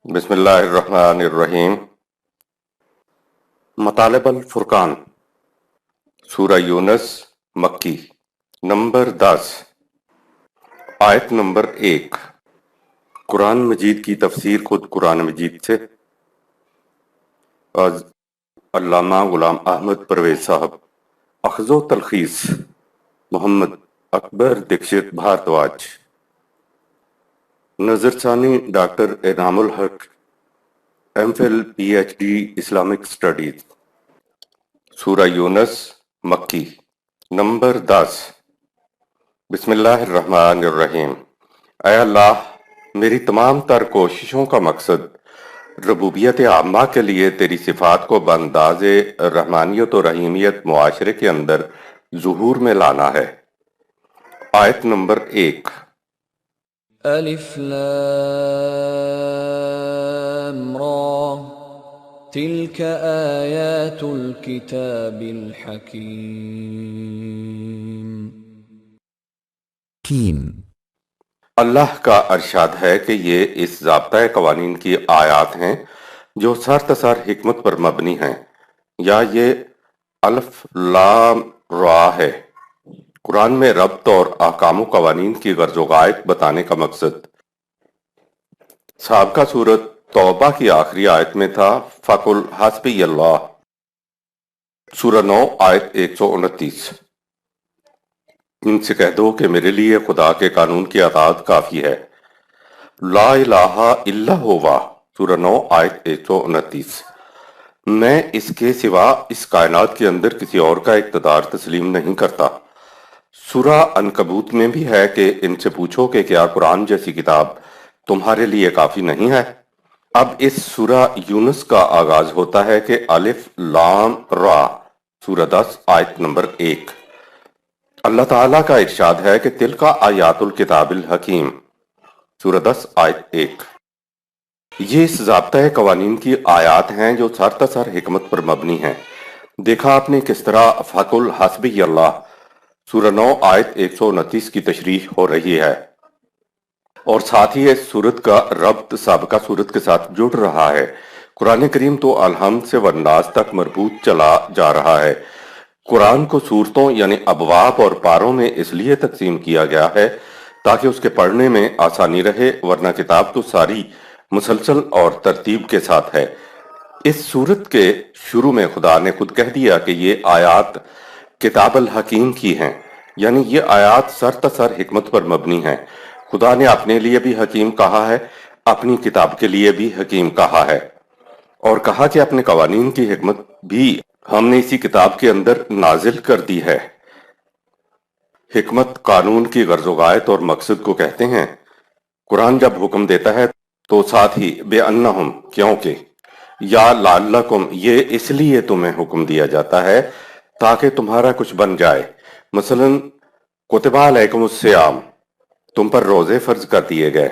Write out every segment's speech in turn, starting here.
بسم اللہ الرحمن الرحیم۔ مطالب الفرقان، سورہ یونس، مکی، نمبر 10، آیت نمبر 1۔ قرآن مجید کی تفسیر خود قرآن مجید سے از علامہ غلام احمد پرویز صاحب، اخذ و تلخیص محمد اکبر دکشت بھارتواج، نظر ثانی doctor Inam ul-Haq, M Phil P H D Islamic Studies. سورہ یونس، مکی، نمبر 10۔ بسم اللہ الرحمن الرحیم۔ اے اللہ، میری تمام تر کوششوں کا مقصد ربوبیت عامہ کے لیے تیری صفات کو بانداز رحمانیت و رحیمیت معاشرے کے اندر ظہور میں لانا ہے۔ آیت نمبر 1۔ الف لام را تلك آیات الكتاب الحکیم۔ اللہ کا ارشاد ہے کہ یہ اس ضابطۂ قوانین کی آیات ہیں جو سر تسر حکمت پر مبنی ہیں، یا یہ الف لام را ہے۔ قرآن میں ربط اور احکام و قوانین کی غرض و غایت بتانے کا مقصد سابقہ سورۃ توبہ کی آخری آیت میں تھا، فَقُلْ حَسْبِيَ اللَّهُ، سورہ 9 آیت 129۔ ان سے کہہ دو کہ میرے لیے خدا کے قانون کی اطاعت کافی ہے۔ لا الہ الا ہوا، سورہ 9 آیت 129۔ میں اس کے سوا اس کائنات کے اندر کسی اور کا اقتدار تسلیم نہیں کرتا۔ سورہ عنکبوت میں بھی ہے کہ ان سے پوچھو کہ کیا قرآن جیسی کتاب تمہارے لیے کافی نہیں ہے۔ اب اس سورہ یونس کا آغاز ہوتا ہے کہ الف لام را، سورہ 10 آیت نمبر 1۔ اللہ تعالیٰ کا ارشاد ہے کہ تلک آیات الکتاب الحکیم، سورہ 10 آیت 1۔ یہ اس ضابطۂ قوانین کی آیات ہیں جو سر تسر حکمت پر مبنی ہیں۔ دیکھا آپ نے کس طرح فَقُلْ حَسْبِيَ اللَّهُ، سورہ 9 آیت 129 کی تشریح ہو رہی ہے، اور ساتھ ہی اس صورت کا ربط سابقہ صورت کے ساتھ جڑ رہا ہے۔ قرآن کریم تو الحمد سے والناس تک مربوط چلا جا رہا ہے۔ قرآن کو صورتوں یعنی ابواب اور پاروں میں اس لیے تقسیم کیا گیا ہے تاکہ اس کے پڑھنے میں آسانی رہے، ورنہ کتاب تو ساری مسلسل اور ترتیب کے ساتھ ہے۔ اس صورت کے شروع میں خدا نے خود کہہ دیا کہ یہ آیات کتاب الحکیم کی ہیں، یعنی یہ آیات سر تسر حکمت پر مبنی ہیں۔ خدا نے اپنے لیے بھی حکیم کہا ہے، اپنی کتاب کے لیے بھی حکیم کہا ہے، اور کہا کہ اپنے قوانین کی حکمت بھی ہم نے اسی کتاب کے اندر نازل کر دی ہے۔ حکمت قانون کی غرض و غایت اور مقصد کو کہتے ہیں۔ قرآن جب حکم دیتا ہے تو ساتھ ہی بے انہم، کیونکہ، یا لعلکم، یہ اس لیے تمہیں حکم دیا جاتا ہے تاکہ تمہارا کچھ بن جائے۔ مثلا کتب علیکم الصیام، تم پر روزے فرض کر دیے گئے،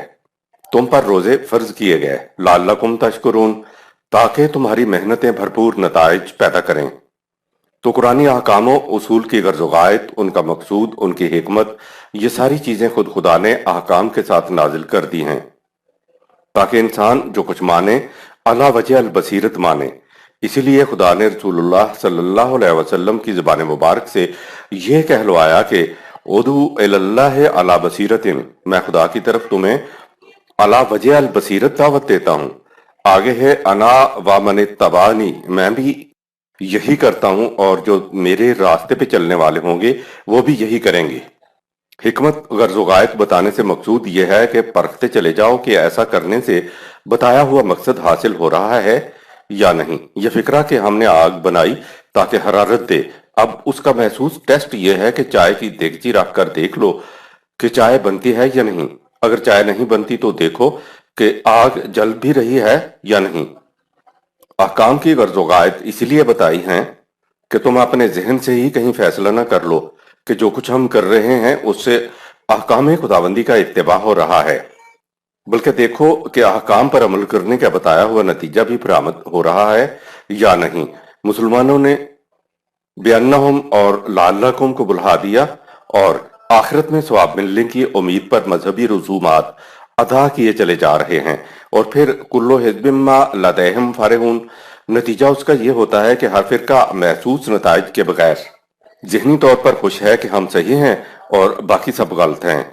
تم پر روزے فرض کیے گئے، لعلکم تشکرون، تاکہ تمہاری محنتیں بھرپور نتائج پیدا کریں۔ تو قرآنی احکام و اصول کی غرض و غایت، ان کا مقصود، ان کی حکمت، یہ ساری چیزیں خود خدا نے احکام کے ساتھ نازل کر دی ہیں تاکہ انسان جو کچھ مانے علی وجہ البصیرت مانے۔ اسی لیے خدا نے رسول اللہ صلی اللہ علیہ وسلم کی زبان مبارک سے یہ کہلوایا کہ ادعو الی اللہ علی بصیرت، میں خدا کی طرف تمہیں علی وجہ البصیرت دعوت دیتا ہوں۔ آگے ہے انا و من اتبعنی، میں بھی یہی کرتا ہوں اور جو میرے راستے پہ چلنے والے ہوں گے وہ بھی یہی کریں گے۔ حکمت غرض و غایت بتانے سے مقصود یہ ہے کہ پرکھتے چلے جاؤ کہ ایسا کرنے سے بتایا ہوا مقصد حاصل ہو رہا ہے یا نہیں۔ یہ فکرہ کہ ہم نے آگ بنائی تاکہ حرارت دے، اب اس کا محسوس ٹیسٹ یہ ہے کہ چائے کی دیگچی رکھ کر دیکھ لو کہ چائے بنتی ہے یا نہیں۔ اگر چائے نہیں بنتی تو دیکھو کہ آگ جل بھی رہی ہے یا نہیں۔ احکام کی غرض و غایت اس لیے بتائی ہیں کہ تم اپنے ذہن سے ہی کہیں فیصلہ نہ کر لو کہ جو کچھ ہم کر رہے ہیں اس سے احکام خداوندی کا اتباع ہو رہا ہے، بلکہ دیکھو کہ احکام پر عمل کرنے کا بتایا ہوا نتیجہ بھی برآمد ہو رہا ہے یا نہیں۔ مسلمانوں نے بیانہم اور لعلکم کو بلہا دیا اور آخرت میں ثواب ملنے کی امید پر مذہبی رسومات ادا کیے چلے جا رہے ہیں، اور پھر کلو حزب ما لدیہم فارغون، نتیجہ اس کا یہ ہوتا ہے کہ ہر فرقہ محسوس نتائج کے بغیر ذہنی طور پر خوش ہے کہ ہم صحیح ہیں اور باقی سب غلط ہیں۔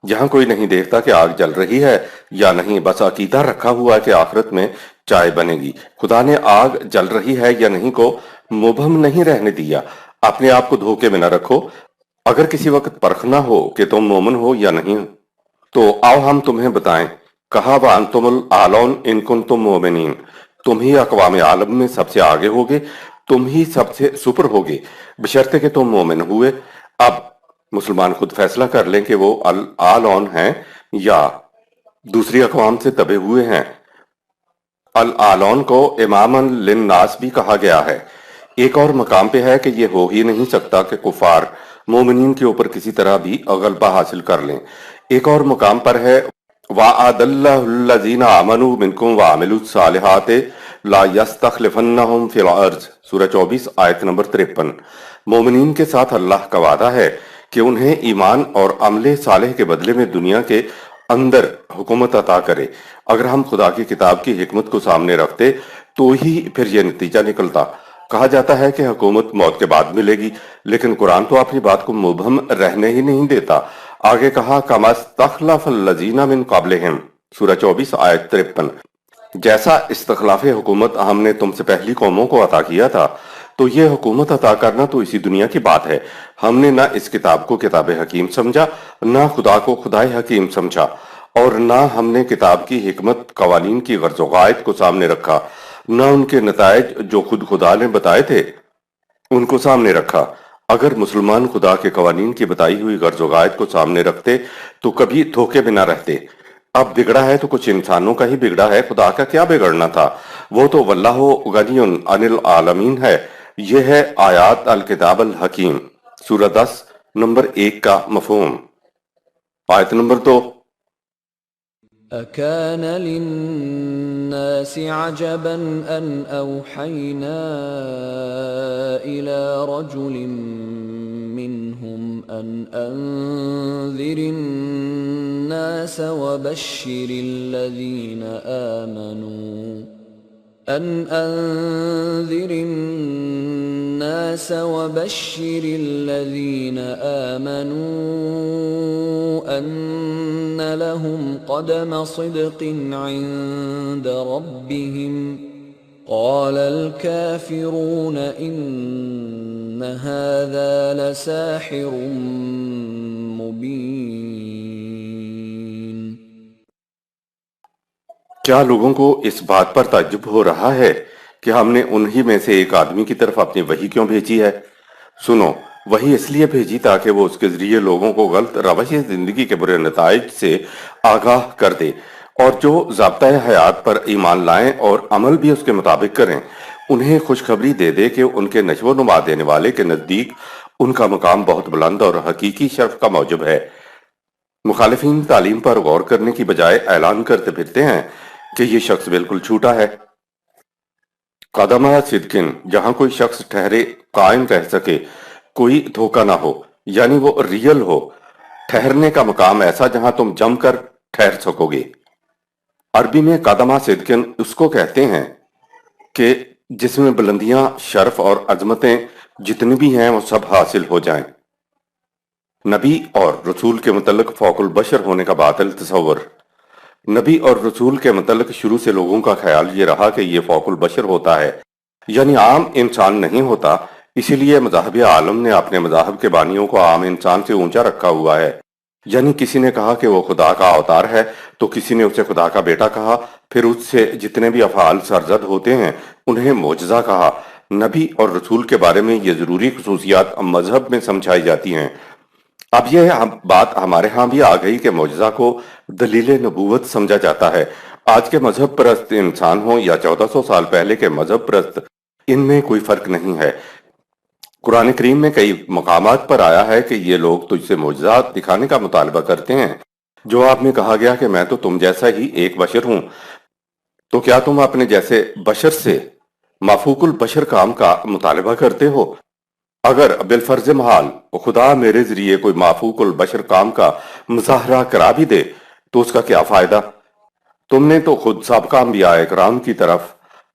یہاں کوئی نہیں دیکھتا کہ آگ جل رہی ہے یا نہیں، بس عقیدہ رکھا ہوا ہے کہ آخرت میں چائے بنے گی۔ خدا نے آگ جل رہی ہے یا نہیں کو مبہم نہیں رہنے دیا۔ اپنے آپ کو دھوکے میں نہ رکھو۔ اگر کسی وقت پرکھنا ہو کہ تم مومن ہو یا نہیں تو آؤ ہم تمہیں بتائیں۔ کہا وَأَنْتُمُ الْأَعْلَوْنَ إِن كُنتُم مُؤْمِنِينَ، تم ہی اقوام عالم میں سب سے آگے ہوگے، تم ہی سب سے سپر ہوگے، بشرطے کہ تم مومن ہوئے۔ اب مسلمان خود فیصلہ کر لیں کہ وہ العالون ہیں یا دوسری اقوام سے تبے ہوئے ہیں۔ العالون کو اماما للناس بھی کہا گیا ہے۔ ایک اور مقام پہ ہے کہ یہ ہو ہی نہیں سکتا کہ کفار مومنین کے اوپر کسی طرح بھی غلبہ حاصل کر لیں۔ ایک اور مقام پر ہے وَعَدَ اللَّهُ الَّذِينَ آمَنُوا مِنْكُمْ وَعَمِلُوا الصَّالِحَاتِ لَا يَسْتَخْلِفَنَّهُمْ فِي الْأَرْضِ، سورہ 24 آیت نمبر 53۔ مومنین کے ساتھ اللہ کا وعدہ ہے کہ انہیں ایمان اور عمل صالح کے بدلے میں دنیا کے اندر حکومت عطا کرے۔ اگر ہم خدا کی کتاب کی حکمت کو سامنے رکھتے تو ہی پھر یہ نتیجہ نکلتا۔ کہا جاتا ہے کہ حکومت موت کے بعد ملے گی، لیکن قرآن تو اپنی بات کو مبہم رہنے ہی نہیں دیتا۔ آگے کہا کَمَا اسْتَخْلَفَ الَّذِينَ مِن قَبْلِهِمْ، سورہ 24 آیت 53۔ جیسا استخلاف حکومت ہم نے تم سے پہلی قوموں کو عطا کیا تھا، تو یہ حکومت عطا کرنا تو اسی دنیا کی بات ہے۔ ہم نے نہ اس کتاب کو کتاب حکیم سمجھا، نہ خدا کو خدائے حکیم سمجھا، اور نہ ہم نے کتاب کی حکمت قوانین کی غرض و غایت کو سامنے رکھا، نہ ان کے نتائج جو خود خدا نے بتائے تھے ان کو سامنے رکھا۔ اگر مسلمان خدا کے قوانین کی بتائی ہوئی غرض و غایت کو سامنے رکھتے تو کبھی دھوکے میں نہ رہتے۔ اب بگڑا ہے تو کچھ انسانوں کا ہی بگڑا ہے، خدا کا کیا بگڑنا تھا؟ وہ تو واللہ غنی عن العالمین ہے۔ یہ ہے آیات الکتاب الحکیم، سورہ 10 نمبر 1 کا مفہوم۔ آیت نمبر 2، أَكَانَ لِلنَّاسِ عَجَبًا أَنْ أَوْحَيْنَا إِلَى رَجُلٍ مِّنْهُمْ أَنْ أَنذِرِ النَّاسَ وَبَشِّرِ الَّذِينَ آمَنُوا أَنَّ لَهُمْ قَدَمَ صِدْقٍ عِندَ رَبِّهِمْ قَالَ الْكَافِرُونَ إِنَّ هَذَا لَسَاحِرٌ مُبِينٌ۔ کیا لوگوں کو اس بات پر تعجب ہو رہا ہے کہ ہم نے انہی میں سے ایک آدمی کی طرف اپنی وحی کیوں بھیجی ہے؟ سنو، وحی اس لیے بھیجی تاکہ وہ اس کے ذریعے لوگوں کو غلط روش زندگی کے برے نتائج سے آگاہ کر دے، اور جو ضابطۂ حیات پر ایمان لائیں اور عمل بھی اس کے مطابق کریں انہیں خوشخبری دے دے کہ ان کے نشو و نما دینے والے کے نزدیک ان کا مقام بہت بلند اور حقیقی شرف کا موجب ہے۔ مخالفین تعلیم پر غور کرنے کی بجائے اعلان کرتے پھرتے ہیں کہ یہ شخص بالکل چھوٹا ہے۔ قدمہ صدقن، جہاں کوئی شخص ٹھہرے قائم رہ سکے، کوئی دھوکہ نہ ہو، یعنی وہ ریئل ہو، ٹھہرنے کا مقام ایسا جہاں تم جم کر ٹھہر سکو گے۔ عربی میں قدمہ صدقن اس کو کہتے ہیں کہ جس میں بلندیاں، شرف اور عظمتیں جتنی بھی ہیں وہ سب حاصل ہو جائیں۔ نبی اور رسول کے متعلق فوق البشر ہونے کا باطل تصور۔ نبی اور رسول کے متعلق شروع سے لوگوں کا خیال یہ رہا کہ یہ فوق البشر ہوتا ہے، یعنی عام انسان نہیں ہوتا، اسی لیے مذاہب عالم نے اپنے مذاہب کے بانیوں کو عام انسان سے اونچا رکھا ہوا ہے۔ یعنی کسی نے کہا کہ وہ خدا کا اوتار ہے تو کسی نے اسے خدا کا بیٹا کہا، پھر اس سے جتنے بھی افعال سرزد ہوتے ہیں انہیں معجزہ کہا۔ نبی اور رسول کے بارے میں یہ ضروری خصوصیات مذہب میں سمجھائی جاتی ہیں۔ اب یہ بات ہمارے ہاں بھی آ گئی کہ معجزہ کو دلیل نبوت سمجھا جاتا ہے۔ آج کے مذہب پرست انسان ہوں یا 1400 سال پہلے کے مذہب پرست، ان میں کوئی فرق نہیں ہے۔ قرآن کریم میں کئی مقامات پر آیا ہے کہ یہ لوگ تجھ سے معجزات دکھانے کا مطالبہ کرتے ہیں۔ جواب میں کہا گیا کہ میں تو تم جیسا ہی ایک بشر ہوں، تو کیا تم اپنے جیسے بشر سے مافوق البشر کام کا مطالبہ کرتے ہو؟ اگر بالفرض محال خدا میرے ذریعے کوئی مافوق البشر کام کا مظاہرہ کرا بھی دے تو اس کا کیا فائدہ؟ تم نے تو خود سابقہ انبیاء اکرام کی طرف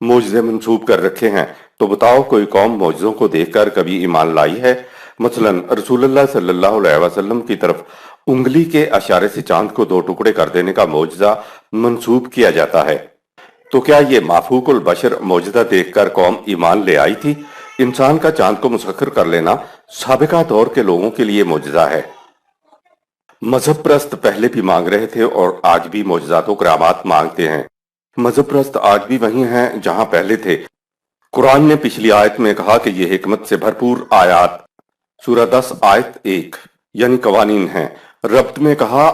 معجزے منسوب کر رکھے ہیں، تو بتاؤ کوئی قوم معجزوں کو دیکھ کر کبھی ایمان لائی ہے؟ مثلا رسول اللہ صلی اللہ علیہ وسلم کی طرف انگلی کے اشارے سے چاند کو دو ٹکڑے کر دینے کا معجزہ منسوب کیا جاتا ہے، تو کیا یہ مافوق البشر معجزہ دیکھ کر قوم ایمان لے آئی تھی؟ انسان کا چاند کو مسخر کر لینا سابقہ دور کے لوگوں کے لیے معجزہ ہے۔ مذہب پرست پہلے بھی مانگ رہے تھے اور آج بھی معجزات و کرامات مانگتے ہیں۔ مذہب پرست آج بھی وہی ہیں جہاں پہلے تھے۔ قرآن نے پچھلی آیت میں کہا کہ یہ حکمت سے بھرپور آیات سورہ 10 آیت 1 یعنی قوانین ہیں۔ ربط میں کہا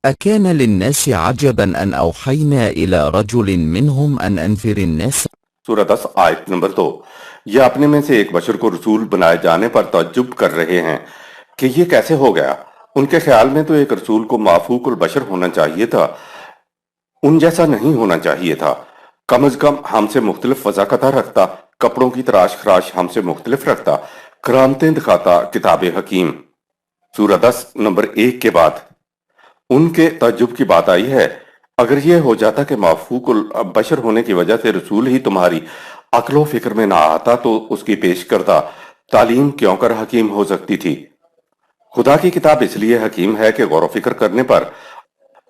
أكان للناس عجبا أن أوحينا إلى رجل منهم أن أنذر الناس سورہ 10 آیت نمبر 2، یہ اپنے میں سے ایک بشر کو رسول بنائے جانے پر تعجب کر رہے ہیں کہ یہ کیسے ہو گیا۔ ان کے خیال میں تو ایک رسول کو مافوق البشر ہونا چاہیے تھا، ان جیسا نہیں ہونا چاہیے تھا، کم از کم ہم سے مختلف وضاقتہ رکھتا، کپڑوں کی تراش خراش ہم سے مختلف رکھتا، کرامتیں دکھاتا، کتاب حکیم۔ سورہ 10 نمبر 1 کے بعد ان کے تعجب کی بات آئی ہے، اگر یہ ہو جاتا کہ مافوق البشر ہونے کی وجہ سے رسول ہی تمہاری عقل و فکر میں نہ آتا تو اس کی پیش کردہ تعلیم کیوں کر حکیم ہو سکتی تھی؟ خدا کی کتاب اس لیے حکیم ہے کہ غور و فکر کرنے پر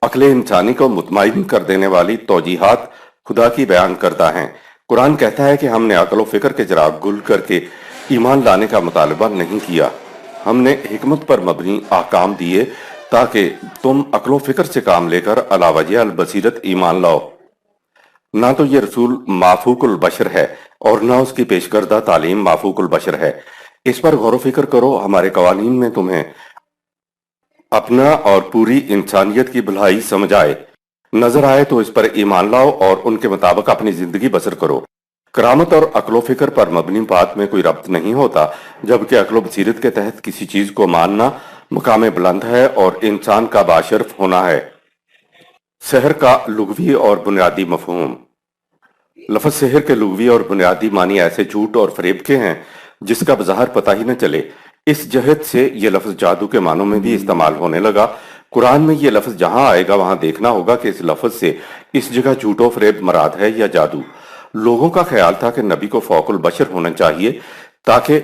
عقل انسانی کو مطمئن کر دینے والی توجیحات خدا کی بیان کرتا ہیں۔ قرآن کہتا ہے کہ ہم نے عقل و فکر کے چراغ گل کر کے ایمان لانے کا مطالبہ نہیں کیا، ہم نے حکمت پر مبنی احکام دیے تاکہ تم عقل و فکر سے کام لے کر علی وجہ البصیرت ایمان لاؤ۔ نہ تو یہ رسول مافوق البشر ہے اور نہ اس کی پیش کردہ تعلیم مافوق البشر ہے۔ اس پر غور و فکر کرو، ہمارے قوانین میں تمہیں اپنا اور پوری انسانیت کی بھلائی سمجھ آئے، نظر آئے تو اس پر ایمان لاؤ اور ان کے مطابق اپنی زندگی بسر کرو۔ کرامت اور عقل و فکر پر مبنی بات میں کوئی ربط نہیں ہوتا، جبکہ عقل و بصیرت کے تحت کسی چیز کو ماننا مقام بلند ہے اور انسان کا باشرف ہونا ہے۔ سحر کا لغوی اور بنیادی مفہوم۔ لفظ سحر کے لغوی اور بنیادی معنی ایسے جھوٹ اور فریب کے ہیں جس کا بظاہر پتہ ہی نہ چلے۔ اس جہت سے یہ لفظ جادو کے معنوں میں بھی استعمال ہونے لگا۔ قرآن میں یہ لفظ جہاں آئے گا وہاں دیکھنا ہوگا کہ اس لفظ سے اس جگہ جھوٹ و فریب مراد ہے یا جادو۔ لوگوں کا خیال تھا کہ نبی کو فوق البشر ہونا چاہیے تاکہ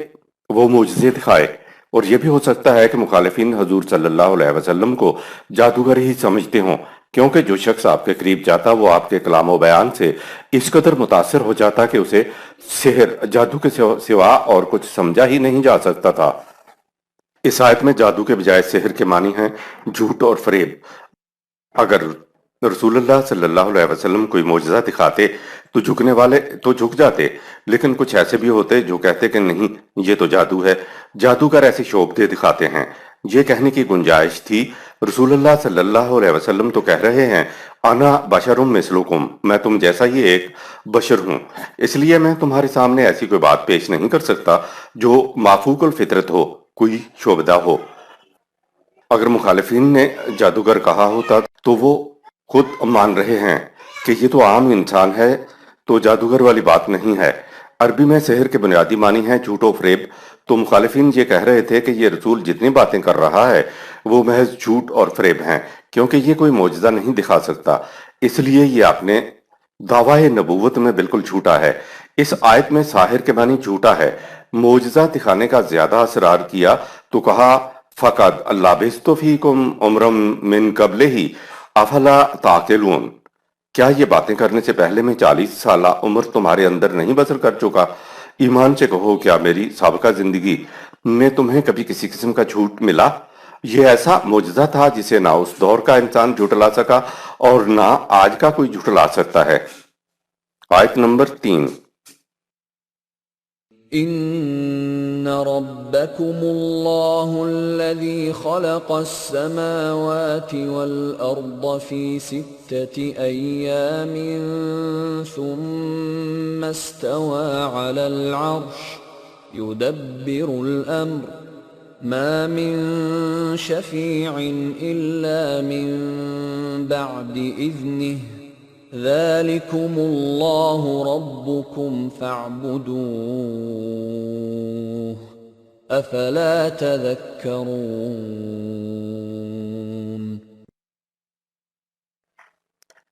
وہ معجزے دکھائے، اور یہ بھی ہو سکتا ہے کہ مخالفین حضور صلی اللہ علیہ وسلم کو جادوگر ہی سمجھتے ہوں، کیونکہ جو شخص آپ کے قریب جاتا وہ آپ کے کلام و بیان سے اس قدر متاثر ہو جاتا کہ اسے سحر، جادو کے سوا اور کچھ سمجھا ہی نہیں جا سکتا تھا۔ اس آیت میں جادو کے بجائے سحر کے معنی ہیں جھوٹ اور فریب۔ اگر رسول اللہ صلی اللہ علیہ وسلم کوئی معجزہ دکھاتے تو جھکنے والے تو جھک جاتے، لیکن کچھ ایسے بھی ہوتے جو کہتے کہ نہیں یہ تو جادو ہے، جادوگر ایسے شعبدے دکھاتے ہیں۔ یہ کہنے کی گنجائش تھی، رسول اللہ صلی اللہ علیہ وسلم تو کہہ رہے ہیں انا بشر مثلکم، میں تم جیسا ہی ایک بشر ہوں، اس لیے میں تمہارے سامنے ایسی کوئی بات پیش نہیں کر سکتا جو مافوق الفطرت ہو، کوئی شعبدہ ہو۔ اگر مخالفین نے جادوگر کہا ہوتا تو وہ خود مان رہے ہیں کہ یہ تو عام انسان ہے، تو جادوگر والی بات نہیں ہے۔ عربی میں سحر کے بنیادی معنی ہیں جھوٹ و فریب، تو مخالفین یہ کہہ رہے تھے کہ یہ رسول جتنی باتیں کر رہا ہے وہ محض جھوٹ اور فریب ہیں، کیونکہ یہ کوئی معجزہ نہیں دکھا سکتا، اس لیے یہ اپنے دعویٰ نبوت میں بالکل جھوٹا ہے۔ اس آیت میں ساحر کے معنی جھوٹا ہے۔ معجزہ دکھانے کا زیادہ اصرار کیا تو کہا فقد لبثت فیکم عمرا من قبلہ افلا تعقلون، کیا یہ باتیں کرنے سے پہلے میں 40 سالہ عمر تمہارے اندر نہیں بسر کر چکا؟ ایمان سے کہو کیا میری سابقہ زندگی میں تمہیں کبھی کسی قسم کا جھوٹ ملا؟ یہ ایسا معجزہ تھا جسے نہ اس دور کا انسان جھٹلا سکا اور نہ آج کا کوئی جھٹلا سکتا ہے۔ آیت نمبر 3۔ إن ربكم الله الذي خلق السماوات والأرض في 6 أيام ثم استوى على العرش يدبر الأمر ما من شفيع إلا من بعد إذنه ذلكم الله ربكم فاعبدوه أفلا تذكرون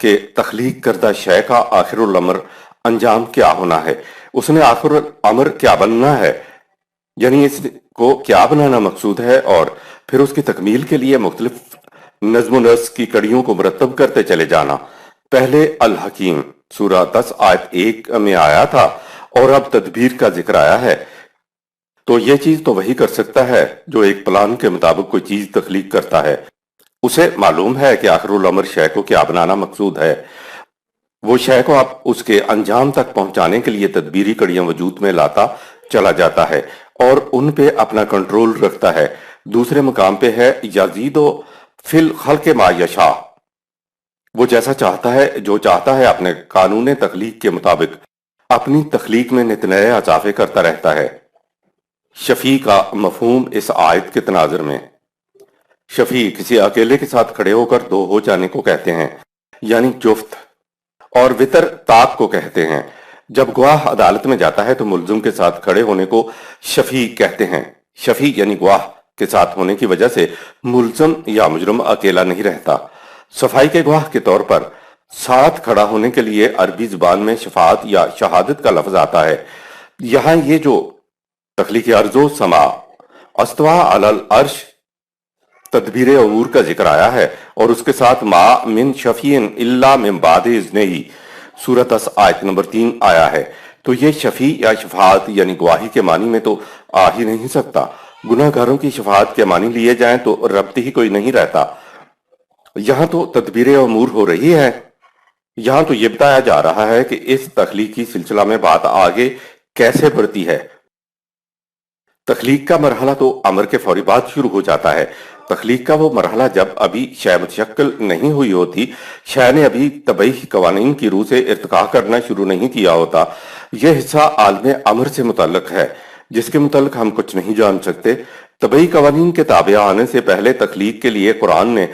کہ تخلیق کردہ شے کا آخر الامر انجام کیا ہونا ہے، اس نے آخر الامر کیا بننا ہے، یعنی اس کو کیا بنانا مقصود ہے، اور پھر اس کی تکمیل کے لیے مختلف نظم و نسق کی کڑیوں کو مرتب کرتے چلے جانا۔ پہلے الحکیم سورہ 10 آیت 1 میں آیا تھا اور اب تدبیر کا ذکر آیا ہے، تو یہ چیز تو وہی کر سکتا ہے جو ایک پلان کے مطابق کوئی چیز تخلیق کرتا ہے۔ اسے معلوم ہے کہ آخر الامر شے کو کیا بنانا مقصود ہے، وہ شے کو اب اس کے انجام تک پہنچانے کے لیے تدبیری کڑیاں وجود میں لاتا چلا جاتا ہے اور ان پہ اپنا کنٹرول رکھتا ہے۔ دوسرے مقام پہ ہے یزید فی الخلق ما یشاء، وہ جیسا چاہتا ہے، جو چاہتا ہے اپنے قانون تخلیق کے مطابق اپنی تخلیق میں نت نئے اضافے کرتا رہتا ہے۔ شفیع کا مفہوم اس آیت کے تناظر میں، شفیع کسی اکیلے کے ساتھ کھڑے ہو کر دو ہو جانے کو کہتے ہیں، یعنی جفت، اور وطر طاق کو کہتے ہیں۔ جب گواہ عدالت میں جاتا ہے تو ملزم کے ساتھ کھڑے ہونے کو شفیع کہتے ہیں۔ شفیع یعنی گواہ کے ساتھ ہونے کی وجہ سے ملزم یا مجرم اکیلا نہیں رہتا۔ صفائی کے گواہ کے طور پر ساتھ کھڑا ہونے کے لیے عربی زبان میں شفاعت یا شہادت کا لفظ آتا ہے۔ یہاں یہ جو تخلیق ارض و سما، استوى علی العرش، تدبیر امور کا ذکر آیا ہے اور اس کے ساتھ ما من شفیع الا من بعد اذنہ سورہ 10 آیت نمبر 3 آیا ہے، تو یہ شفیع یا شفاعت یعنی گواہی کے معنی میں تو آ ہی نہیں سکتا۔ گناہ گاروں کی شفاعت کے معنی لیے جائیں تو ربط ہی کوئی نہیں رہتا۔ یہاں تو تدبیر امور ہو رہی ہے، یہاں تو یہ بتایا جا رہا ہے کہ اس تخلیقی سلسلہ میں بات آگے کیسے بڑھتی ہے۔ تخلیق کا مرحلہ تو امر کے فوری بعد شروع ہو جاتا ہے۔ تخلیق کا وہ مرحلہ جب ابھی شے متشکل نہیں ہوئی ہوتی، شے نے ابھی طبعی قوانین کی روح سے ارتقاء کرنا شروع نہیں کیا ہوتا۔ یہ حصہ عالم امر سے متعلق ہے جس کے متعلق ہم کچھ نہیں جان سکتے۔ طبعی قوانین کے تابع آنے سے پہلے تخلیق کے لیے قرآن نے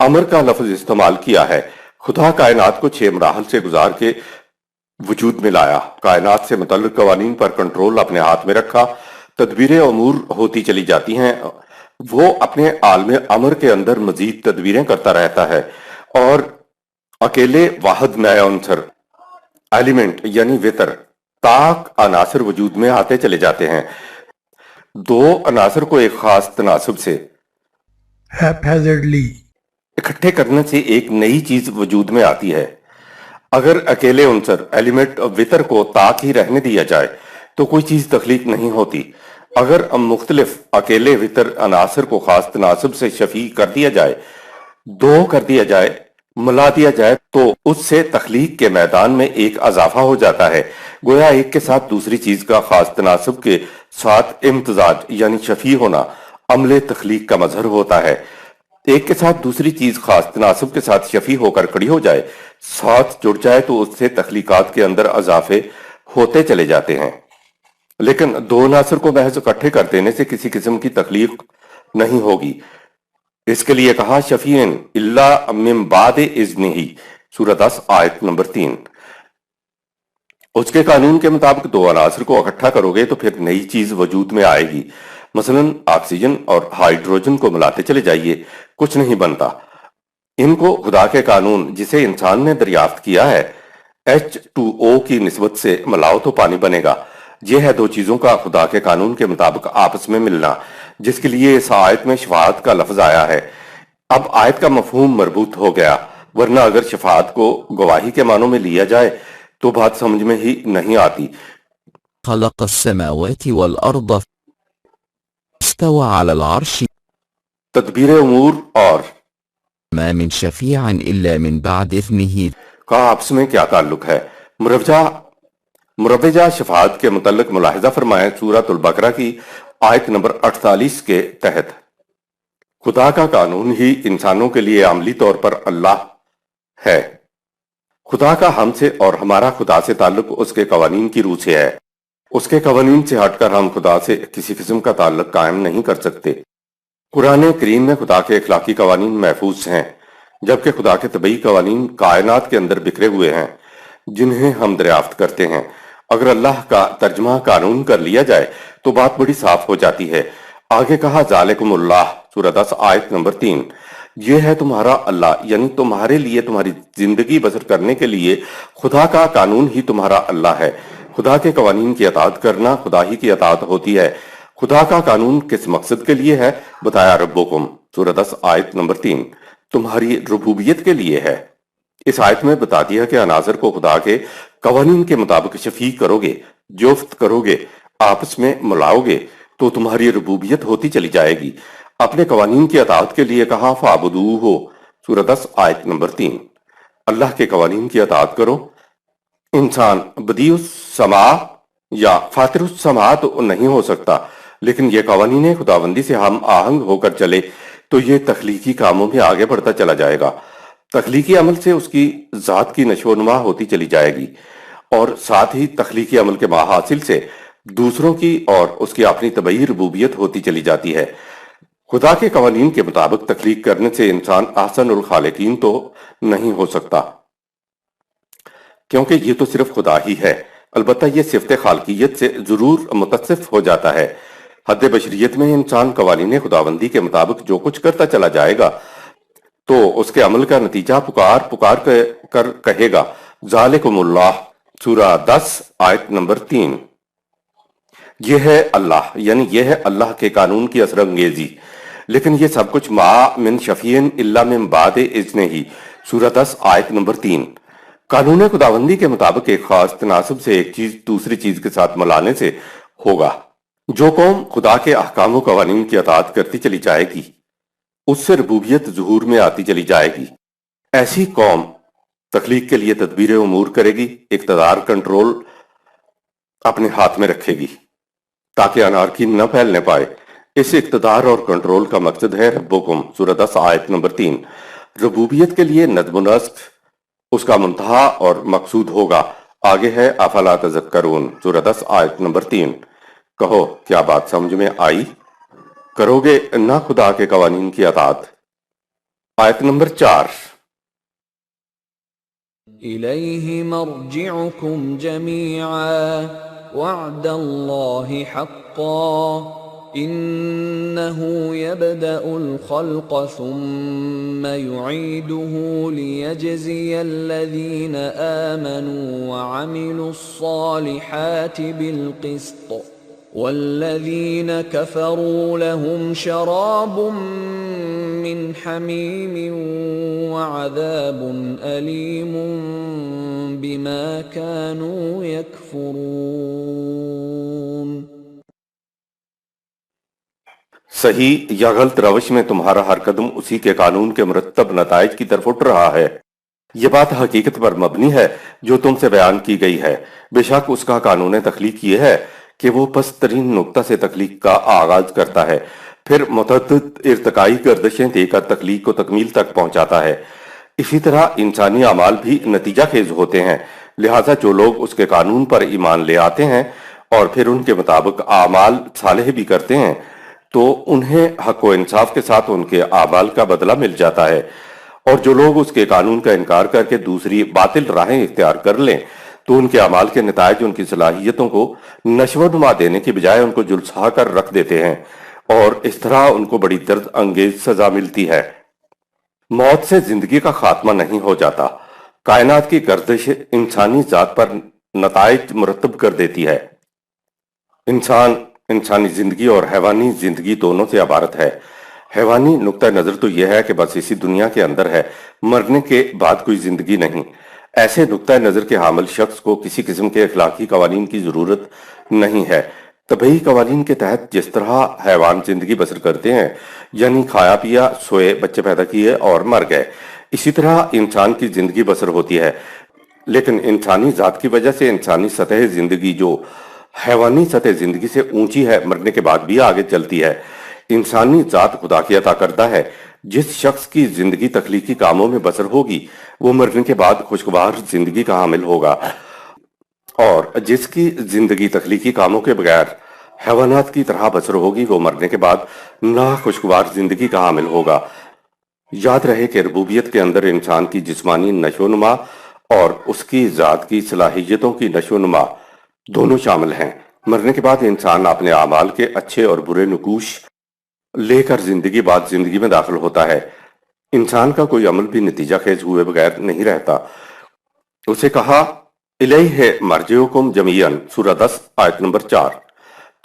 امر کا لفظ استعمال کیا ہے۔ خدا کائنات کو 6 مراحل سے گزار کے وجود میں لایا، کائنات سے متعلق قوانین پر کنٹرول اپنے ہاتھ میں رکھا، تدبیر امور ہوتی چلی جاتی ہیں، وہ اپنے عالم امر کے اندر مزید تدبیریں کرتا رہتا ہے، اور اکیلے واحد میں عنصر ایلیمنٹ یعنی وطر طاق عناصر وجود میں آتے چلے جاتے ہیں۔ دو عناصر کو ایک خاص تناسب سے haphazardly اکٹھے کرنے سے ایک نئی چیز وجود میں آتی ہے۔ اگر اکیلے عنصر ایلیمنٹ وطر کو طاق ہی رہنے دیا جائے تو کوئی چیز تخلیق نہیں ہوتی۔ اگر مختلف اکیلے وطر عناصر کو خاص تناسب سے شفیع کر دیا جائے، دو کر دیا جائے، ملا دیا جائے، تو اس سے تخلیق کے میدان میں ایک اضافہ ہو جاتا ہے۔ گویا ایک کے ساتھ دوسری چیز کا خاص تناسب کے ساتھ امتزاج یعنی شفیع ہونا عمل تخلیق کا مظہر ہوتا ہے۔ ایک کے ساتھ دوسری چیز خاص تناسب کے ساتھ شفیع ہو کر کھڑی ہو جائے، ساتھ جڑ جائے، تو اس سے تخلیقات کے اندر اضافے ہوتے چلے جاتے ہیں۔ لیکن دو عناصر کو محض اکٹھے کر دینے سے کسی قسم کی تخلیق نہیں ہوگی۔ اس کے لیے کہا شفیع الا من بعد اذنہ سورہ 10 آیت نمبر 3۔ اس کے قانون کے مطابق دو عناصر کو اکٹھا کرو گے تو پھر نئی چیز وجود میں آئے گی۔ مثلا آکسیجن اور ہائیڈروجن کو ملاتے چلے جائیے، کچھ نہیں بنتا۔ ان کو خدا کے قانون جسے انسان نے دریافت کیا ہے H2O کی نسبت سے ملاؤ تو پانی بنے گا۔ یہ ہے دو چیزوں کا خدا کے قانون کے مطابق آپس میں ملنا، جس کے لیے اس آیت میں شفاعت کا لفظ آیا ہے۔ اب آیت کا مفہوم مربوط ہو گیا، ورنہ اگر شفاعت کو گواہی کے معنوں میں لیا جائے تو بات سمجھ میں ہی نہیں آتی۔ خلق السماوات والأرض استوى على العرش تدبیر امور اور ما من شفيع إلا من بعد إذنه کا آپس میں کیا تعلق ہے؟ مروجہ شفاعت کے متعلق ملاحظہ فرمائیں سورۃ البقرہ کی آیت نمبر 48 کے تحت۔ خدا کا قانون ہی انسانوں کے لیے عملی طور پر اللہ ہے۔ خدا کا ہم سے اور ہمارا خدا سے تعلق اس کے قوانین کی روح سے ہے۔ اس کے قوانین سے ہٹ کر ہم خدا سے کسی قسم کا تعلق قائم نہیں کر سکتے۔ قرآن کریم میں خدا کے اخلاقی قوانین محفوظ ہیں، جبکہ خدا کے طبعی قوانین کائنات کے اندر بکھرے ہوئے ہیں جنہیں ہم دریافت کرتے ہیں۔ اگر اللہ کا ترجمہ قانون کر لیا جائے تو بات بڑی صاف ہو جاتی ہے۔ آگے کہا ذالکم اللہ سورہ 10 آیت نمبر 3، یہ ہے تمہارا اللہ، یعنی تمہارے لیے تمہاری زندگی بسر کرنے کے لیے خدا کا قانون ہی تمہارا اللہ ہے۔ خدا کے قوانین کی اطاعت کرنا خدا ہی کی اطاعت ہوتی ہے۔ خدا کا قانون کس مقصد کے لیے ہے؟ بتایا ربکم، سورہ 10 آیت نمبر 3، تمہاری ربوبیت کے لیے ہے۔ اس آیت میں بتا دیا کہ عناصر کو خدا کے قوانین کے مطابق شفیع کرو گے، جفت کرو گے، آپس میں ملاؤ گے تو تمہاری ربوبیت ہوتی چلی جائے گی۔ اپنے قوانین کی اطاعت کے لیے کہا فَاعْبُدُوهُ، سورہ 10 آیت نمبر 3۔ اللہ کے قوانین کی اطاعت کرو۔ انسان بدیع السماء یا فاطر السماء تو نہیں ہو سکتا، لیکن یہ قوانین خداوندی سے ہم آہنگ ہو کر چلے تو یہ تخلیقی کاموں میں آگے بڑھتا چلا جائے گا۔ تخلیقی عمل سے اس کی ذات کی نشو و نما ہوتی چلی جائے گی، اور ساتھ ہی تخلیقی عمل کے محاصل سے دوسروں کی اور اس کی اپنی طبعی ربوبیت ہوتی چلی جاتی ہے۔ خدا کے قوانین کے مطابق تخلیق کرنے سے انسان احسن الخالقین تو نہیں ہو سکتا، کیونکہ یہ تو صرف خدا ہی ہے۔ البتہ یہ صفت خالقیت سے ضرور متصف ہو جاتا ہے۔ حد بشریت میں انسان قوانین خداوندی کے مطابق جو کچھ کرتا چلا جائے گا تو اس کے عمل کا نتیجہ پکار کر کہے گا ذالکم اللہ، سورہ 10 آیت نمبر 3۔ یہ ہے اللہ، یعنی یہ ہے اللہ کے قانون کی اثر انگیزی۔ لیکن یہ سب کچھ ما من شفیع الا من بعد اذنہ، سورہ 10 آیت نمبر 3۔ قانون خداوندی کے مطابق ایک خاص تناسب سے ایک چیز دوسری چیز کے ساتھ ملانے سے ہوگا۔ جو قوم خدا کے احکام و قوانین کی اطاعت کرتی چلی جائے گی اس سے ربوبیت ظہور میں آتی چلی جائے گی۔ ایسی قوم تخلیق کے لیے تدبیر امور کرے گی، اقتدار کنٹرول اپنے ہاتھ میں رکھے گی تاکہ انارکی نہ پھیلنے پائے۔ اس اقتدار اور کنٹرول کا مقصد ہے ربکم، سورہ 10 آیت نمبر 3۔ ربوبیت کے لیے نظم و نسق اس کا منتہا اور مقصود ہوگا۔ آگے ہے افلا تذکرون، سورہ 10 آیت نمبر 3۔ کہو کیا بات سمجھ میں آئی؟ کرو گے نہ خدا کے قوانین کی اطاعت؟ آیت نمبر 4۔ إليه مرجعكم جميعا وعد الله حقا إنه يبدأ الخلق ثم يعيده ليجزي الذين آمنوا وعملوا الصالحات بالقسط والذين كفروا لهم شراب من حميم وعذاب أليم بما كانوا يكفرون۔ صحیح یا غلط روش میں تمہارا ہر قدم اسی کے قانون کے مرتب نتائج کی طرف اٹھ رہا ہے۔ یہ بات حقیقت پر مبنی ہے جو تم سے بیان کی گئی ہے۔ بے شک اس کا قانون تخلیق یہ ہے کہ وہ پست ترین نقطہ سے تخلیق کا آغاز کرتا ہے، پھر متعدد ارتقائی گردشیں دے کر تخلیق کو تکمیل تک پہنچاتا ہے۔ اسی طرح انسانی اعمال بھی نتیجہ خیز ہوتے ہیں، لہٰذا جو لوگ اس کے قانون پر ایمان لے آتے ہیں اور پھر ان کے مطابق اعمال صالح بھی کرتے ہیں تو انہیں حق و انصاف کے ساتھ ان کے اعمال کا بدلہ مل جاتا ہے، اور جو لوگ اس کے قانون کا انکار کر کے دوسری باطل راہیں اختیار کر لیں تو ان کے اعمال کے نتائج ان کی صلاحیتوں کو نشو و نما دینے کی بجائے ان کو جلسا کر رکھ دیتے ہیں، اور اس طرح ان کو بڑی درد انگیز سزا ملتی ہے۔ موت سے زندگی کا خاتمہ نہیں ہو جاتا، کائنات کی گردش انسانی ذات پر نتائج مرتب کر دیتی ہے۔ انسانی زندگی اور حیوانی زندگی دونوں سے عبارت ہے۔ حیوانی نقطہ نظر تو یہ ہے کہ بس اسی دنیا کے اندر ہے، مرنے کے بعد کوئی زندگی نہیں۔ ایسے نقطہ نظر کے حامل شخص کو کسی قسم کے اخلاقی قوانین کی ضرورت نہیں ہے۔ طبعی قوانین کے تحت جس طرح حیوان زندگی بسر کرتے ہیں، یعنی کھایا پیا، سوئے، بچے پیدا کیے اور مر گئے، اسی طرح انسان کی زندگی بسر ہوتی ہے۔ لیکن انسانی ذات کی وجہ سے انسانی سطح زندگی جو حیوانی سطح زندگی سے اونچی ہے، مرنے کے بعد بھی آگے چلتی ہے۔ انسانی ذات خدا کی عطا کردہ ہے۔ جس شخص کی زندگی تخلیقی کاموں میں بسر ہوگی وہ مرنے کے بعد خوشگوار زندگی کا حامل ہوگا، اور جس کی زندگی تخلیقی کاموں کے بغیر حیوانات کی طرح بسر ہوگی وہ مرنے کے بعد ناخوشگوار زندگی کا حامل ہوگا۔ یاد رہے کہ ربوبیت کے اندر انسان کی جسمانی نشو و نما اور اس کی ذات کی صلاحیتوں کی نشو و نما دونوں شامل ہیں۔ مرنے کے بعد انسان اپنے اعمال کے اچھے اور برے نقوش لے کر زندگی بعد زندگی میں داخل ہوتا ہے۔ انسان کا کوئی عمل بھی نتیجہ خیز ہوئے بغیر نہیں رہتا۔ اسے کہا الیہ مرجعکم جمیعا، سورہ 10 آیت نمبر 4،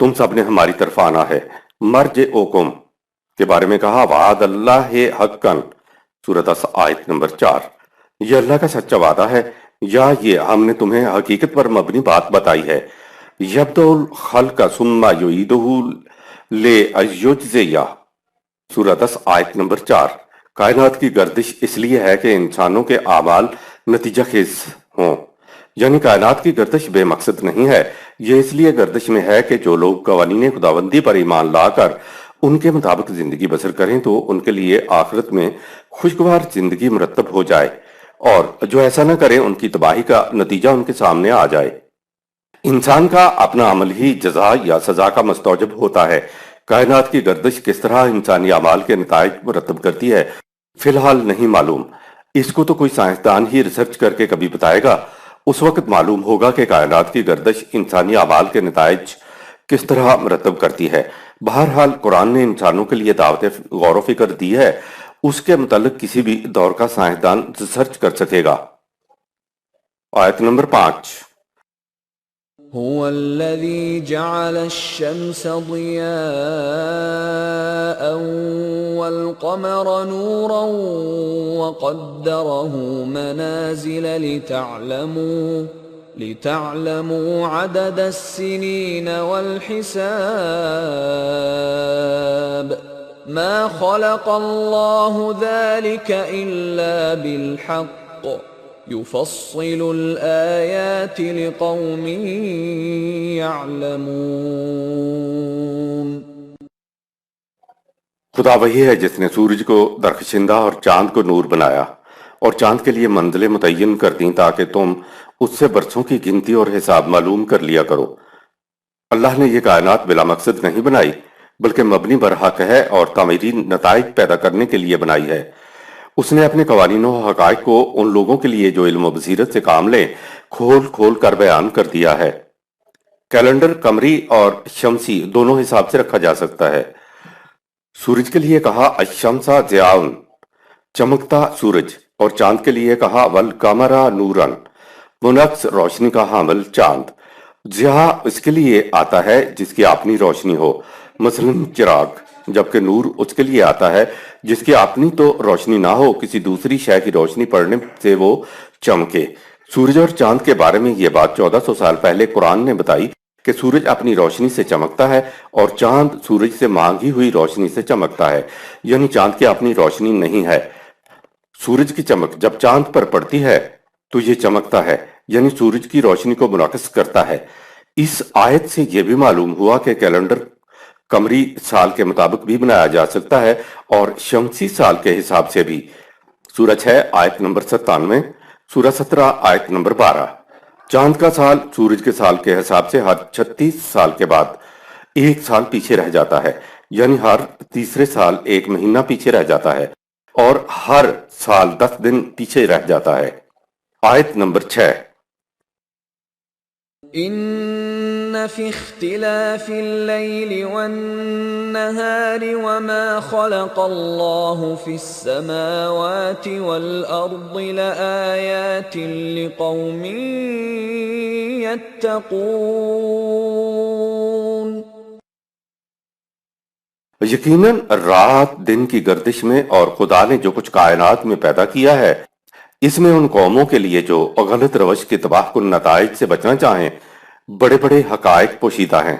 تم سب نے ہماری طرف آنا ہے۔ مرجعکم کے بارے میں کہا وعد اللہ حقا، سورہ 10 آیت نمبر 4، یہ اللہ کا سچا وعدہ ہے یا یہ ہم نے تمہیں حقیقت پر مبنی بات بتائی ہے۔ یبدأ الخلق ثم یعیدہ لیجزیہ، سورہ 10 آیت نمبر 4۔ کائنات کی گردش اس لیے ہے کہ انسانوں کے اعمال نتیجہ خیز ہوں، یعنی کائنات کی گردش بے مقصد نہیں ہے، یہ اس لیے گردش میں ہے کہ جو لوگ قوانین خداوندی پر ایمان لا کر ان کے مطابق زندگی بسر کریں تو ان کے لیے آخرت میں خوشگوار زندگی مرتب ہو جائے، اور جو ایسا نہ کریں ان کی تباہی کا نتیجہ ان کے سامنے آ جائے۔ انسان کا اپنا عمل ہی جزا یا سزا کا مستوجب ہوتا ہے۔ کائنات کی گردش کس طرح انسانی اعمال کے نتائج مرتب کرتی ہے فی الحال نہیں معلوم، اس کو تو کوئی سائنسدان ہی ریسرچ کر کے کبھی بتائے گا، اس وقت معلوم ہوگا کہ کائنات کی گردش انسانی اعمال کے نتائج کس طرح مرتب کرتی ہے۔ بہرحال قرآن نے انسانوں کے لیے دعوت غور و فکر دی ہے، اس کے متعلق کسی بھی دور کا سائنسدان ریسرچ کر سکے گا۔ آیت نمبر 5، هو الذي جعل الشمس ضياء والقمر نورا وقدره منازل لتعلموا عدد السنين والحساب ما خلق الله ذلك إلا بالحق يفصل الآيات لقوم يعلمون۔ خدا وہی ہے جس نے سورج کو درخشندہ اور چاند کو نور بنایا اور چاند کے لیے منزلیں متعین کر دیں تاکہ تم اس سے برسوں کی گنتی اور حساب معلوم کر لیا کرو۔ اللہ نے یہ کائنات بلا مقصد نہیں بنائی بلکہ مبنی بر حق ہے اور تعمیری نتائج پیدا کرنے کے لیے بنائی ہے۔ اس نے اپنے قوانین و حقائق کو ان لوگوں کے لیے جو علم و بصیرت سے کام لیں کھول کھول کر بیان کر دیا ہے۔ کیلنڈر قمری اور شمسی دونوں حساب سے رکھا جا سکتا ہے۔ سورج کے لیے کہا الشمس ضیاء، چمکتا سورج، اور چاند کے لیے کہا والقمر نورا، منعکس روشنی کا حامل چاند۔ ضیاء اس کے لیے آتا ہے جس کی اپنی روشنی ہو، مثلا چراغ، جبکہ نور اس کے لیے آتا ہے جس کی اپنی تو روشنی نہ ہو، کسی دوسری شے کی روشنی پڑنے سے وہ چمکے۔ سورج اور چاند کے بارے میں یہ بات 1400 سال پہلے قرآن نے بتائی کہ سورج اپنی روشنی سے چمکتا ہے اور چاند سورج سے مانگی ہوئی روشنی سے چمکتا ہے، یعنی چاند کی اپنی روشنی نہیں ہے۔ سورج کی چمک جب چاند پر پڑتی ہے تو یہ چمکتا ہے، یعنی سورج کی روشنی کو منعکس کرتا ہے۔ اس آیت سے یہ بھی معلوم ہوا کہ کیلنڈر قمری سال کے مطابق بھی بنایا جا سکتا ہے اور شمسی سال کے حساب سے بھی۔ سورہ 6 آیت نمبر 97، سورہ 17 آیت نمبر 12۔ چاند کا سال سورج کے سال کے حساب سے ہر 36 سال کے بعد ایک سال پیچھے رہ جاتا ہے، یعنی ہر تیسرے سال ایک مہینہ پیچھے رہ جاتا ہے اور ہر سال 10 دن پیچھے رہ جاتا ہے۔ آیت نمبر 6، ان في اختلاف الليل والنهار وما خلق الله في السماوات والارض لآيات لقوم يتقون۔ یقیناً رات دن کی گردش میں اور خدا نے جو کچھ کائنات میں پیدا کیا ہے اس میں ان قوموں کے لیے جو غلط روش کے تباہ کن نتائج سے بچنا چاہیں بڑے بڑے حقائق پوشیدہ ہیں۔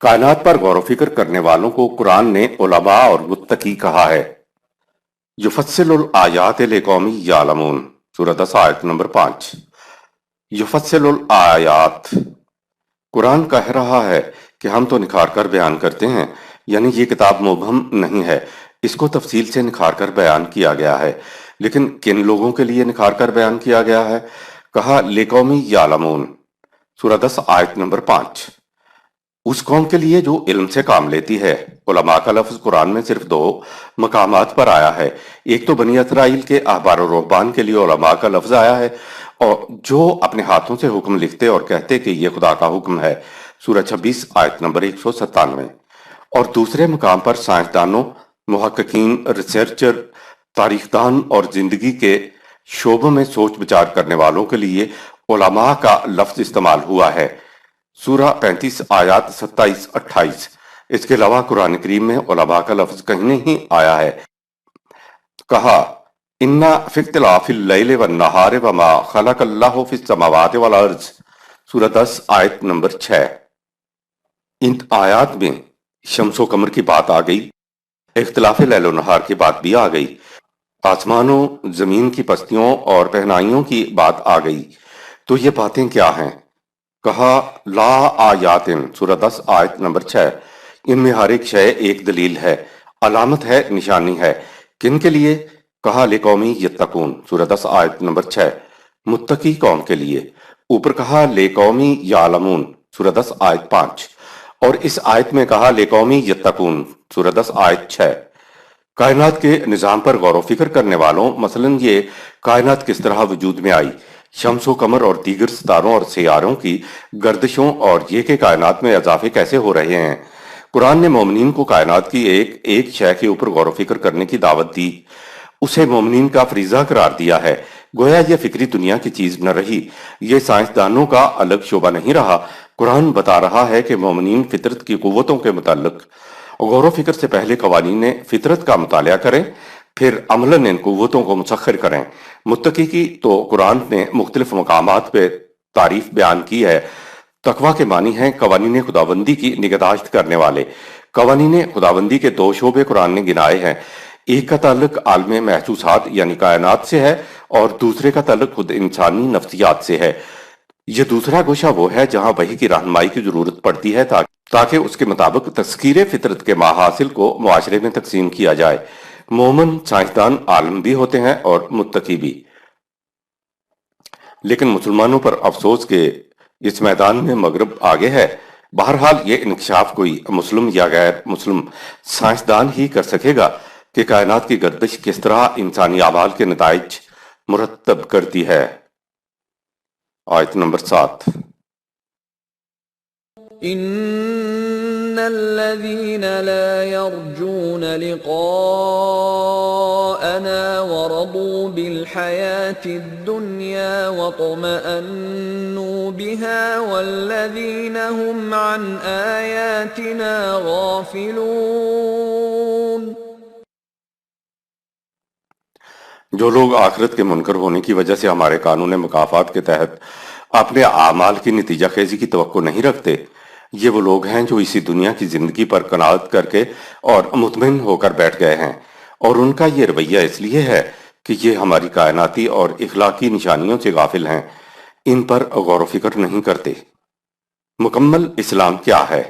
کائنات پر غور و فکر کرنے والوں کو قرآن نے علماء اور متقی کہا ہے۔ یفصل الآیات لقوم یعلمون، سورہ 10 آیت نمبر 5۔ یفصل الآیات، قرآن کہہ رہا ہے کہ ہم تو نکھار کر بیان کرتے ہیں، یعنی یہ کتاب مبہم نہیں ہے، اس کو تفصیل سے نکھار کر بیان کیا گیا ہے۔ لیکن کن لوگوں کے لیے نکھار کر بیان کیا گیا ہے؟ کہا لقوم یعلمون، سورہ 10 آیت نمبر 5۔ اس قوم کے لیے جو علم سے کام لیتی ہے۔ علماء کا لفظ قرآن میں صرف 2 مقامات پر آیا ہے، ایک تو بنی اسرائیل کے احبار و رہبان کے لیے علماء کا لفظ آیا ہے اور جو اپنے ہاتھوں سے حکم لکھتے اور کہتے کہ یہ خدا کا حکم ہے، سورہ 26 آیت نمبر 197۔ اور دوسرے مقام پر سائنسدانوں، محققین، ریسرچر، تاریخ دان اور زندگی کے شعبوں میں سوچ بچار کرنے والوں کے لیے علماء کا لفظ استعمال ہوا ہے۔ سورہ 35 آیات 27-28۔ اس کے علاوہ قرآن کریم میں علماء کا لفظ کہیں نہیں آیا ہے۔ کہا اِنَّ فِی اخْتِلَافِ اللَّیْلِ وَالنَّہَارِ وَمَا خَلَقَ اللَّهُ فِی السَّمَاوَاتِ وَالْأَرْضِ، سورہ 10 آیت نمبر 6۔ ان آیات میں شمس و قمر کی بات آ گئی، اختلاف لیل و نہار کی بات بھی آ گئی، آسمانوں زمین کی پستیوں اور پہنائیوں کی بات آ گئی۔ تو یہ باتیں کیا ہیں؟ کہا لا آیات، سورہ 10 آیت نمبر 6۔ ان میں ہر ایک شے ایک دلیل ہے، علامت ہے، نشانی ہے۔ کن کے لیے؟ کہا لقومی یتقون، سورہ 10 آیت نمبر 6، متقی قوم کے لیے۔ اوپر کہا لقومی یعلمون، سورہ 10 آیت 5، اور اس آیت میں کہا لقومی یتقون، سورہ 10 آیت 6۔ کائنات کے نظام پر غور و فکر کرنے والوں، مثلاً یہ کائنات کس طرح وجود میں آئی، شمس و قمر اور دیگر ستاروں اور سیاروں کی گردشوں، اور یہ کہ کائنات میں اضافے کیسے ہو رہے ہیں۔ قرآن نے مومنین کو کائنات کی ایک ایک شے کے اوپر غور و فکر کرنے کی دعوت دی، اسے مومنین کا فریضہ قرار دیا ہے۔ گویا یہ فکری دنیا کی چیز نہ رہی، یہ سائنسدانوں کا الگ شعبہ نہیں رہا۔ قرآن بتا رہا ہے کہ مومنین فطرت کی قوتوں کے متعلق غور و فکر سے پہلے قوانین فطرت کا مطالعہ کریں، پھر عملاً ان قوتوں کو مسخر کریں۔ متقی کی تو قرآن نے مختلف مقامات پہ تعریف بیان کی ہے۔ تقویٰ کے معنی ہیں قوانین خداوندی کی نگہداشت کرنے والے۔ قوانین خداوندی کے دو شعبے قرآن نے گنائے ہیں، ایک کا تعلق عالم محسوسات یعنی کائنات سے ہے، اور دوسرے کا تعلق خود انسانی نفسیات سے ہے۔ یہ دوسرا گوشہ وہ ہے جہاں وحی کی رہنمائی کی ضرورت پڑتی ہے تاکہ اس کے مطابق تذکیر فطرت کے محاصل کو معاشرے میں تقسیم کیا جائے۔ مومن سائنسدان عالم بھی ہوتے ہیں اور متقی بھی، لیکن مسلمانوں پر افسوس کہ اس میدان میں مغرب آگے ہے۔ بہرحال یہ انکشاف کوئی مسلم یا غیر مسلم سائنسدان ہی کر سکے گا کہ کائنات کی گردش کس طرح انسانی اعمال کے نتائج مرتب کرتی ہے۔ آیت نمبر 7۔ ان الذين لا يرجون لقاءنا ورضوا بالحياة الدنيا واطمأنوا بها والذين هم عن آياتنا غافلون۔ جو لوگ آخرت کے منکر ہونے کی وجہ سے ہمارے قانون مکافات کے تحت اپنے اعمال کی نتیجہ خیزی کی توقع نہیں رکھتے، یہ وہ لوگ ہیں جو اسی دنیا کی زندگی پر قناعت کر کے اور مطمئن ہو کر بیٹھ گئے ہیں، اور ان کا یہ رویہ اس لیے ہے کہ یہ ہماری کائناتی اور اخلاقی نشانیوں سے غافل ہیں، ان پر غور و فکر نہیں کرتے۔ مکمل اسلام کیا ہے؟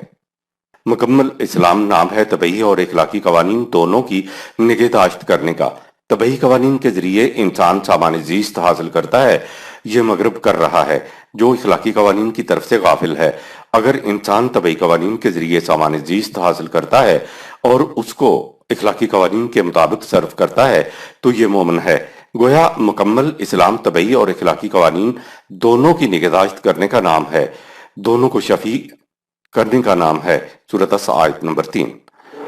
مکمل اسلام نام ہے طبعی اور اخلاقی قوانین دونوں کی نگہداشت کرنے کا۔ طبعی قوانین کے ذریعے انسان سامان زیست حاصل کرتا ہے، یہ مغرب کر رہا ہے جو اخلاقی قوانین کی طرف سے غافل ہے۔ اگر انسان طبعی قوانین کے ذریعے سامان زیست حاصل کرتا ہے اور اس کو اخلاقی قوانین کے مطابق صرف کرتا ہے تو یہ مومن ہے۔ گویا مکمل اسلام طبعی اور اخلاقی قوانین دونوں کی نگہداشت کرنے کا نام ہے، دونوں کو شفیع کرنے کا نام ہے۔ سورہ 10 آیت نمبر 3۔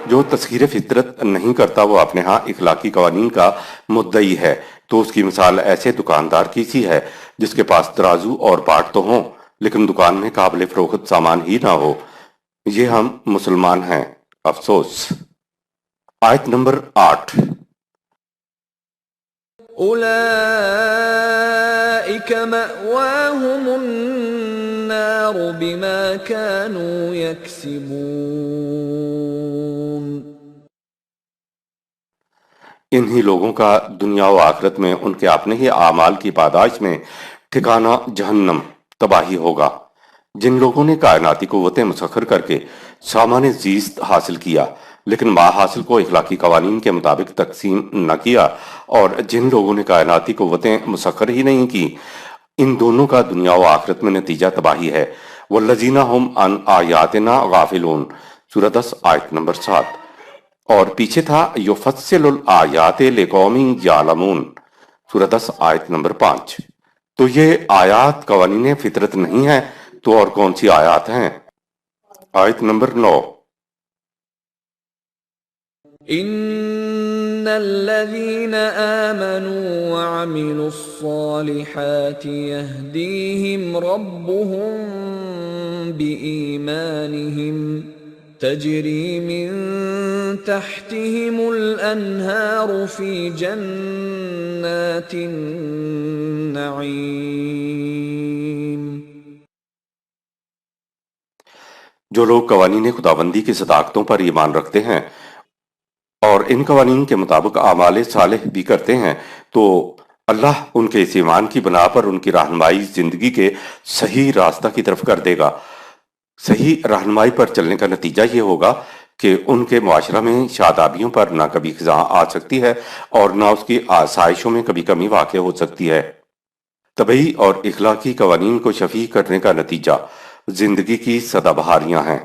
جو تسخیر فطرت نہیں کرتا وہ اپنے ہاں اخلاقی قوانین کا مدعی ہے، تو اس کی مثال ایسے دکاندار کی سی ہے جس کے پاس ترازو اور پاٹ تو ہوں لیکن دکان میں قابل فروخت سامان ہی نہ ہو۔ یہ ہم مسلمان ہیں، افسوس۔ آیت نمبر 8۔ اولئک مأواہم النار بما كانوا یکسبون۔ انہی لوگوں کا دنیا و آخرت میں ان کے اپنے ہی اعمال کی پاداش میں ٹھکانہ جہنم تباہی ہوگا۔ جن لوگوں نے کائناتی قوتیں مسخر کر کے سامان زیست حاصل کیا لیکن ما حاصل کو اخلاقی قوانین کے مطابق تقسیم نہ کیا، اور جن لوگوں نے کائناتی قوتیں مسخر ہی نہیں کی، ان دونوں کا دنیا و آخرت میں نتیجہ تباہی ہے۔ والذین هم عن آیاتنا غافلون، سورہ 10 آیت نمبر 7۔ اور پیچھے تھا یفصل الآیات لقوم یعلمون، سورہ 10 آیت نمبر 5۔ تو یہ آیات قوانین فطرت نہیں ہے تو اور کون سی آیات ہیں؟ آیت نمبر 9۔ ان الذين آمنوا وعملوا الصالحات يهديهم ربهم بإيمانهم تجري من تحتهم الأنهار في جنات النعيم. جو لوگ قوانین خداوندی کی صداقتوں پر ایمان رکھتے ہیں اور ان قوانین کے مطابق اعمال صالح بھی کرتے ہیں تو اللہ ان کے اس ایمان کی بنا پر ان کی رہنمائی زندگی کے صحیح راستہ کی طرف کر دے گا. صحیح رہنمائی پر چلنے کا نتیجہ یہ ہوگا کہ ان کے معاشرہ میں شادابیوں پر نہ کبھی خزاں آ سکتی ہے اور نہ اس کی آسائشوں میں کبھی کمی واقع ہو سکتی ہے. طبعی اور اخلاقی قوانین کو شفیع کرنے کا نتیجہ زندگی کی سدا بہاریاں ہیں.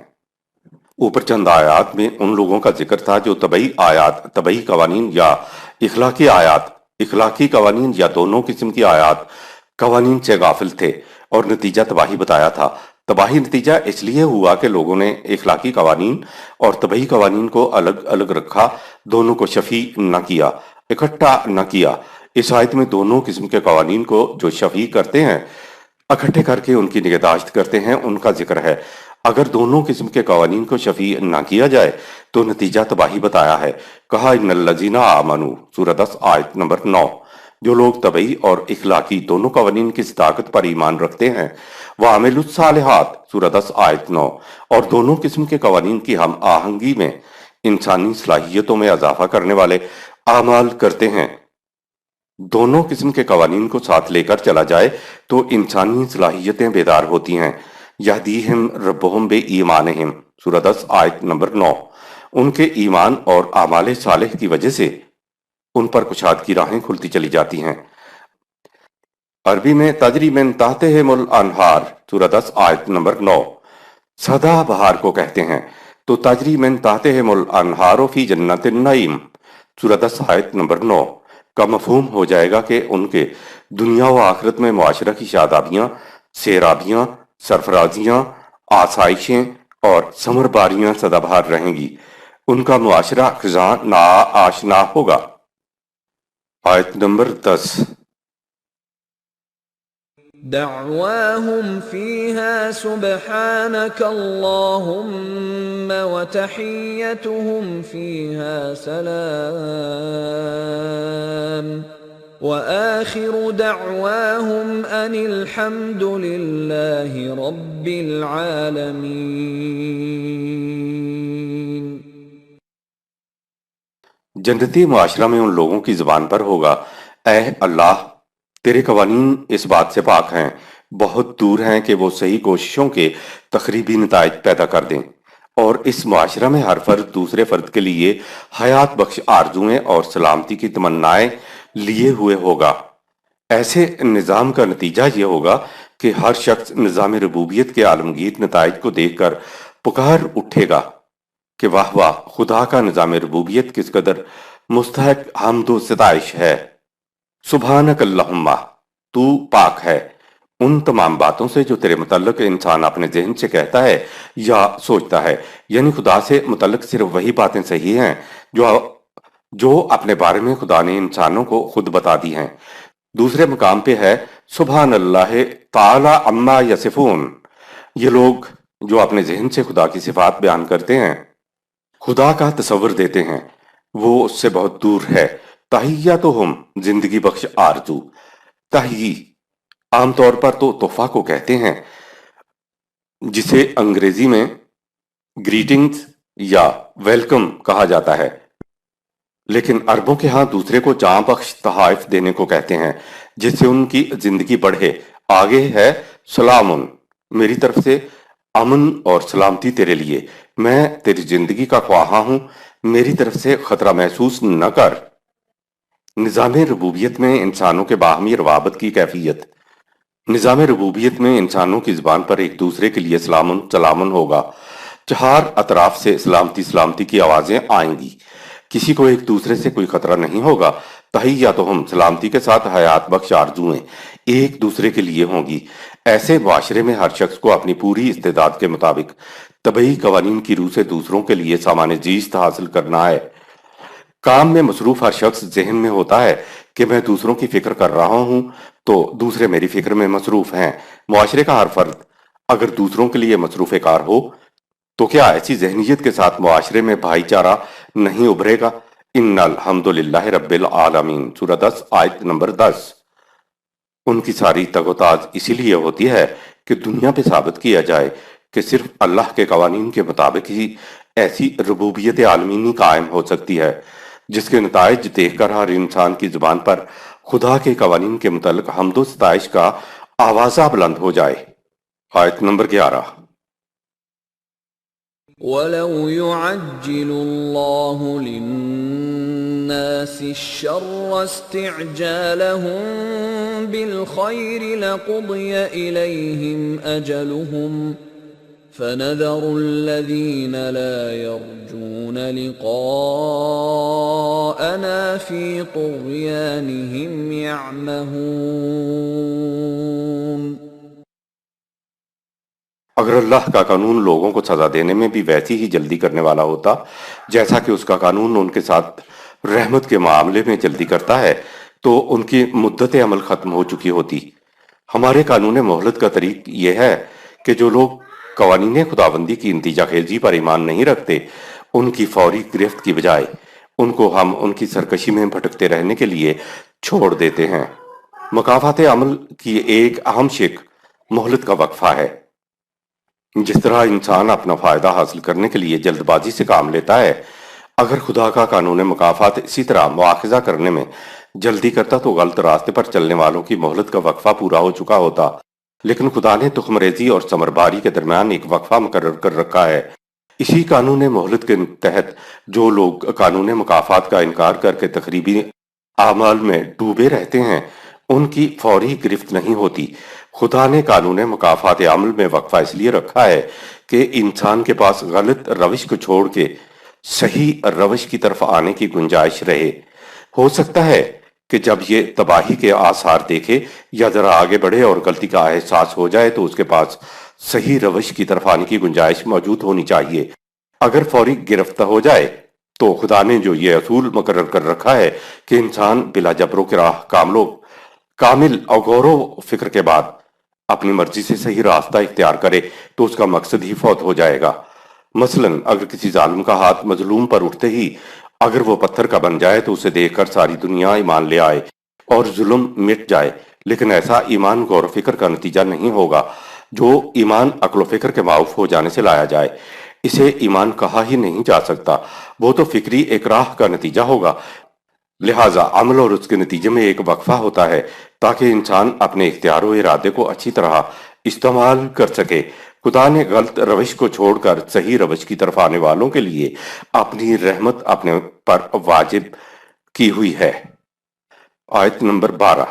اوپر چند آیات میں ان لوگوں کا ذکر تھا جو طبعی قوانین یا اخلاقی قوانین یا دونوں قسم کی قوانین سے غافل تھے اور نتیجہ تباہی بتایا تھا. تباہی نتیجہ اس لیے ہوا کہ لوگوں نے اخلاقی قوانین اور طبعی قوانین کو الگ الگ رکھا، دونوں کو شفیع نہ کیا، اکٹھا نہ کیا. اس آیت میں دونوں قسم کے قوانین کو جو شفیع کرتے ہیں اکٹھے کر کے ان کی نگہداشت کرتے ہیں ان کا ذکر ہے. اگر دونوں قسم کے قوانین کو شفیع نہ کیا جائے تو نتیجہ تباہی بتایا ہے. کہا ان الذین آمنوا سورہ 10 آیت نمبر 9. جو لوگ طبعی اور اخلاقی دونوں قوانین کی صداقت پر ایمان رکھتے ہیں، وعملوا الصالحات سورہ 10 آیت 9، اور دونوں قسم کے قوانین کی ہم آہنگی میں انسانی صلاحیتوں میں اضافہ کرنے والے اعمال کرتے ہیں. دونوں قسم کے قوانین کو ساتھ لے کر چلا جائے تو انسانی صلاحیتیں بیدار ہوتی ہیں. یہدیہم ربہم بایمانہم سورہ 10 آیت نمبر 9. ان کے ایمان اور اعمال صالح کی وجہ سے ان پر کشادگی راہیں کھلتی چلی جاتی ہیں. عربی میں تجری من تحتہم الانہار سورہ 10 آیت نمبر 9 سدا بہار کو کہتے ہیں، تو تجری من تحتہم الانہار فی جنت النعیم سورہ 10 آیت نمبر 9 کا مفہوم ہو جائے گا کہ ان کے دنیا و آخرت میں معاشرہ کی شادابیاں، سیرابیاں، سرفرازیاں، آسائشیں اور ثمرباریاں سدا بہار رہیں گی. ان کا معاشرہ خزاں نا آشنا ہوگا. آیت نمبر 10. دعواهم فيها سبحانك اللهم وتحيتهم فيها سلام وآخر دعواهم أن الحمد لله رب العالمين. جنتی معاشرہ میں ان لوگوں کی زبان پر ہوگا، اے اللہ تیرے قوانین اس بات سے پاک ہیں، بہت دور ہیں کہ وہ صحیح کوششوں کے تخریبی نتائج پیدا کر دیں، اور اس معاشرہ میں ہر فرد دوسرے فرد کے لیے حیات بخش آرزویں اور سلامتی کی تمنائیں لیے ہوئے ہوگا. ایسے نظام کا نتیجہ یہ ہوگا کہ ہر شخص نظام ربوبیت کے عالمگیر نتائج کو دیکھ کر پکار اٹھے گا کہ واہ واہ، خدا کا نظام ربوبیت کس قدر مستحق حمد و ستائش ہے. سبحانک اللہم، تو پاک ہے ان تمام باتوں سے جو تیرے متعلق انسان اپنے ذہن سے کہتا ہے یا سوچتا ہے. یعنی خدا سے متعلق صرف وہی باتیں صحیح ہیں جو اپنے بارے میں خدا نے انسانوں کو خود بتا دی ہیں. دوسرے مقام پہ ہے سبحان اللہ تعالی عما یصفون. یہ لوگ جو اپنے ذہن سے خدا کی صفات بیان کرتے ہیں، خدا کا تصور دیتے ہیں، وہ اس سے بہت دور ہے. تحیتہم زندگی بخش آرزو. تحیی عام طور پر تو تحفہ کو کہتے ہیں، جسے انگریزی میں گریٹنگز یا ویلکم کہا جاتا ہے، لیکن عربوں کے ہاں دوسرے کو جاں بخش تحائف دینے کو کہتے ہیں جس سے ان کی زندگی بڑھے. آگے ہے سلامن، میری طرف سے امن اور سلامتی تیرے لیے، میں تیری زندگی کا خواہاں ہوں، میری طرف سے خطرہ محسوس نہ کر. نظام ربوبیت میں انسانوں کے باہمی روابط کی کیفیت. نظام ربوبیت میں انسانوں کی زبان پر ایک دوسرے کے لیے سلامن سلامن ہوگا. چہار اطراف سے سلامتی سلامتی کی آوازیں آئیں گی. کسی کو ایک دوسرے سے کوئی خطرہ نہیں ہوگا. تحیاتہم سلامتی کے ساتھ حیات بخش آرزویں ایک دوسرے کے لیے ہوں گی. ایسے معاشرے میں ہر شخص کو اپنی پوری استعداد کے مطابق طبعی قوانین کی روح سے دوسروں کے لیے سامان زیست حاصل کرنا ہے. کام میں مصروف ہر شخص ذہن میں ہوتا ہے کہ میں دوسروں کی فکر کر رہا ہوں تو دوسرے میری فکر میں مصروف ہیں۔ معاشرے کا ہر فرد اگر دوسروں کے لیے مصروف کار ہو تو کیا ایسی ذہنیت کے ساتھ معاشرے میں بھائی چارہ نہیں ابھرے گا؟ ان الحمدللہ رب العالمین، سورہ 10 آیت نمبر 10۔ ان کی ساری تگ و تاز اسی لیے ہوتی ہے کہ دنیا پہ ثابت کیا جائے کہ صرف اللہ کے قوانین کے مطابق ہی ایسی ربوبیت عالمینی قائم ہو سکتی ہے جس کے نتائج دیکھ کر ہر انسان کی زبان پر خدا کے قوانین کے متعلق حمد و ستائش کا آوازہ بلند ہو جائے۔ آیت نمبر 11۔ وَلَوْ يُعَجِّلُ اللَّهُ لِلنَّاسِ الشَّرَّ اسْتِعْجَالَهُم بِالْخَيْرِ لَقُضِيَ إِلَيْهِمْ أَجَلُهُمْ فَنَذَرُ الَّذِينَ لَا يَرْجُونَ لِقَاءَنَا فِي طُغْيَانِهِمْ يَعْمَهُونَ۔ اگر اللہ کا قانون لوگوں کو سزا دینے میں بھی ویسی ہی جلدی کرنے والا ہوتا جیسا کہ اس کا قانون ان کے ساتھ رحمت کے معاملے میں جلدی کرتا ہے تو ان کی مدت عمل ختم ہو چکی ہوتی۔ ہمارے قانون مہلت کا طریق یہ ہے کہ جو لوگ قوانین خداوندی کی نتیجہ خیزی پر ایمان نہیں رکھتے ان کی فوری گرفت کی بجائے ان کو ہم ان کی سرکشی میں بھٹکتے رہنے کے لیے چھوڑ دیتے ہیں۔ مکافات عمل کی ایک اہم شق مہلت کا وقفہ ہے۔ جس طرح انسان اپنا فائدہ حاصل کرنے کے لیے جلد بازی سے کام لیتا ہے، اگر خدا کا قانون مکافات اسی طرح مواخذہ کرنے میں جلدی کرتا تو غلط راستے پر چلنے والوں کی مہلت کا وقفہ پورا ہو چکا ہوتا، لیکن خدا نے تخم ریزی اور ثمر باری کے درمیان ایک وقفہ مقرر کر رکھا ہے۔ اسی قانون مہلت کے تحت جو لوگ قانون مکافات کا انکار کر کے تخریبی اعمال میں ڈوبے رہتے ہیں ان کی فوری گرفت نہیں ہوتی۔ خدا نے قانون مکافات عمل میں وقفہ اس لیے رکھا ہے کہ انسان کے پاس غلط روش کو چھوڑ کے صحیح روش کی طرف آنے کی گنجائش رہے۔ ہو سکتا ہے کہ جب یہ تباہی کے آثار دیکھے یا ذرا آگے بڑھے اور غلطی کا احساس ہو جائے تو اس کے پاس صحیح روش کی طرف آنے کی گنجائش موجود ہونی چاہیے۔ اگر فوری گرفتہ ہو جائے تو خدا نے جو یہ اصول مقرر کر رکھا ہے کہ انسان بلا جبر و کراہ کامل اور غور و فکر کے بعد اپنی مرضی سے صحیح راستہ اختیار کرے تو اس کا مقصد ہی فوت ہو جائے گا۔ مثلا اگر کسی ظالم کا ہاتھ مظلوم پر اٹھتے ہی اگر وہ پتھر کا بن جائے تو اسے دیکھ کر ساری دنیا ایمان لے آئے اور ظلم مٹ جائے، لیکن ایسا ایمان غور و فکر کا نتیجہ نہیں ہوگا۔ جو ایمان عقل و فکر کے معاف ہو جانے سے لایا جائے اسے ایمان کہا ہی نہیں جا سکتا، وہ تو فکری اکراہ کا نتیجہ ہوگا۔ لہٰذا عمل اور اس کے نتیجے میں ایک وقفہ ہوتا ہے تاکہ انسان اپنے اختیار و ارادے کو اچھی طرح استعمال کر سکے۔ خدا نے غلط روش کو چھوڑ کر صحیح روش کی طرف آنے والوں کے لیے اپنی رحمت اپنے پر واجب کی ہوئی ہے۔ آیت نمبر 12۔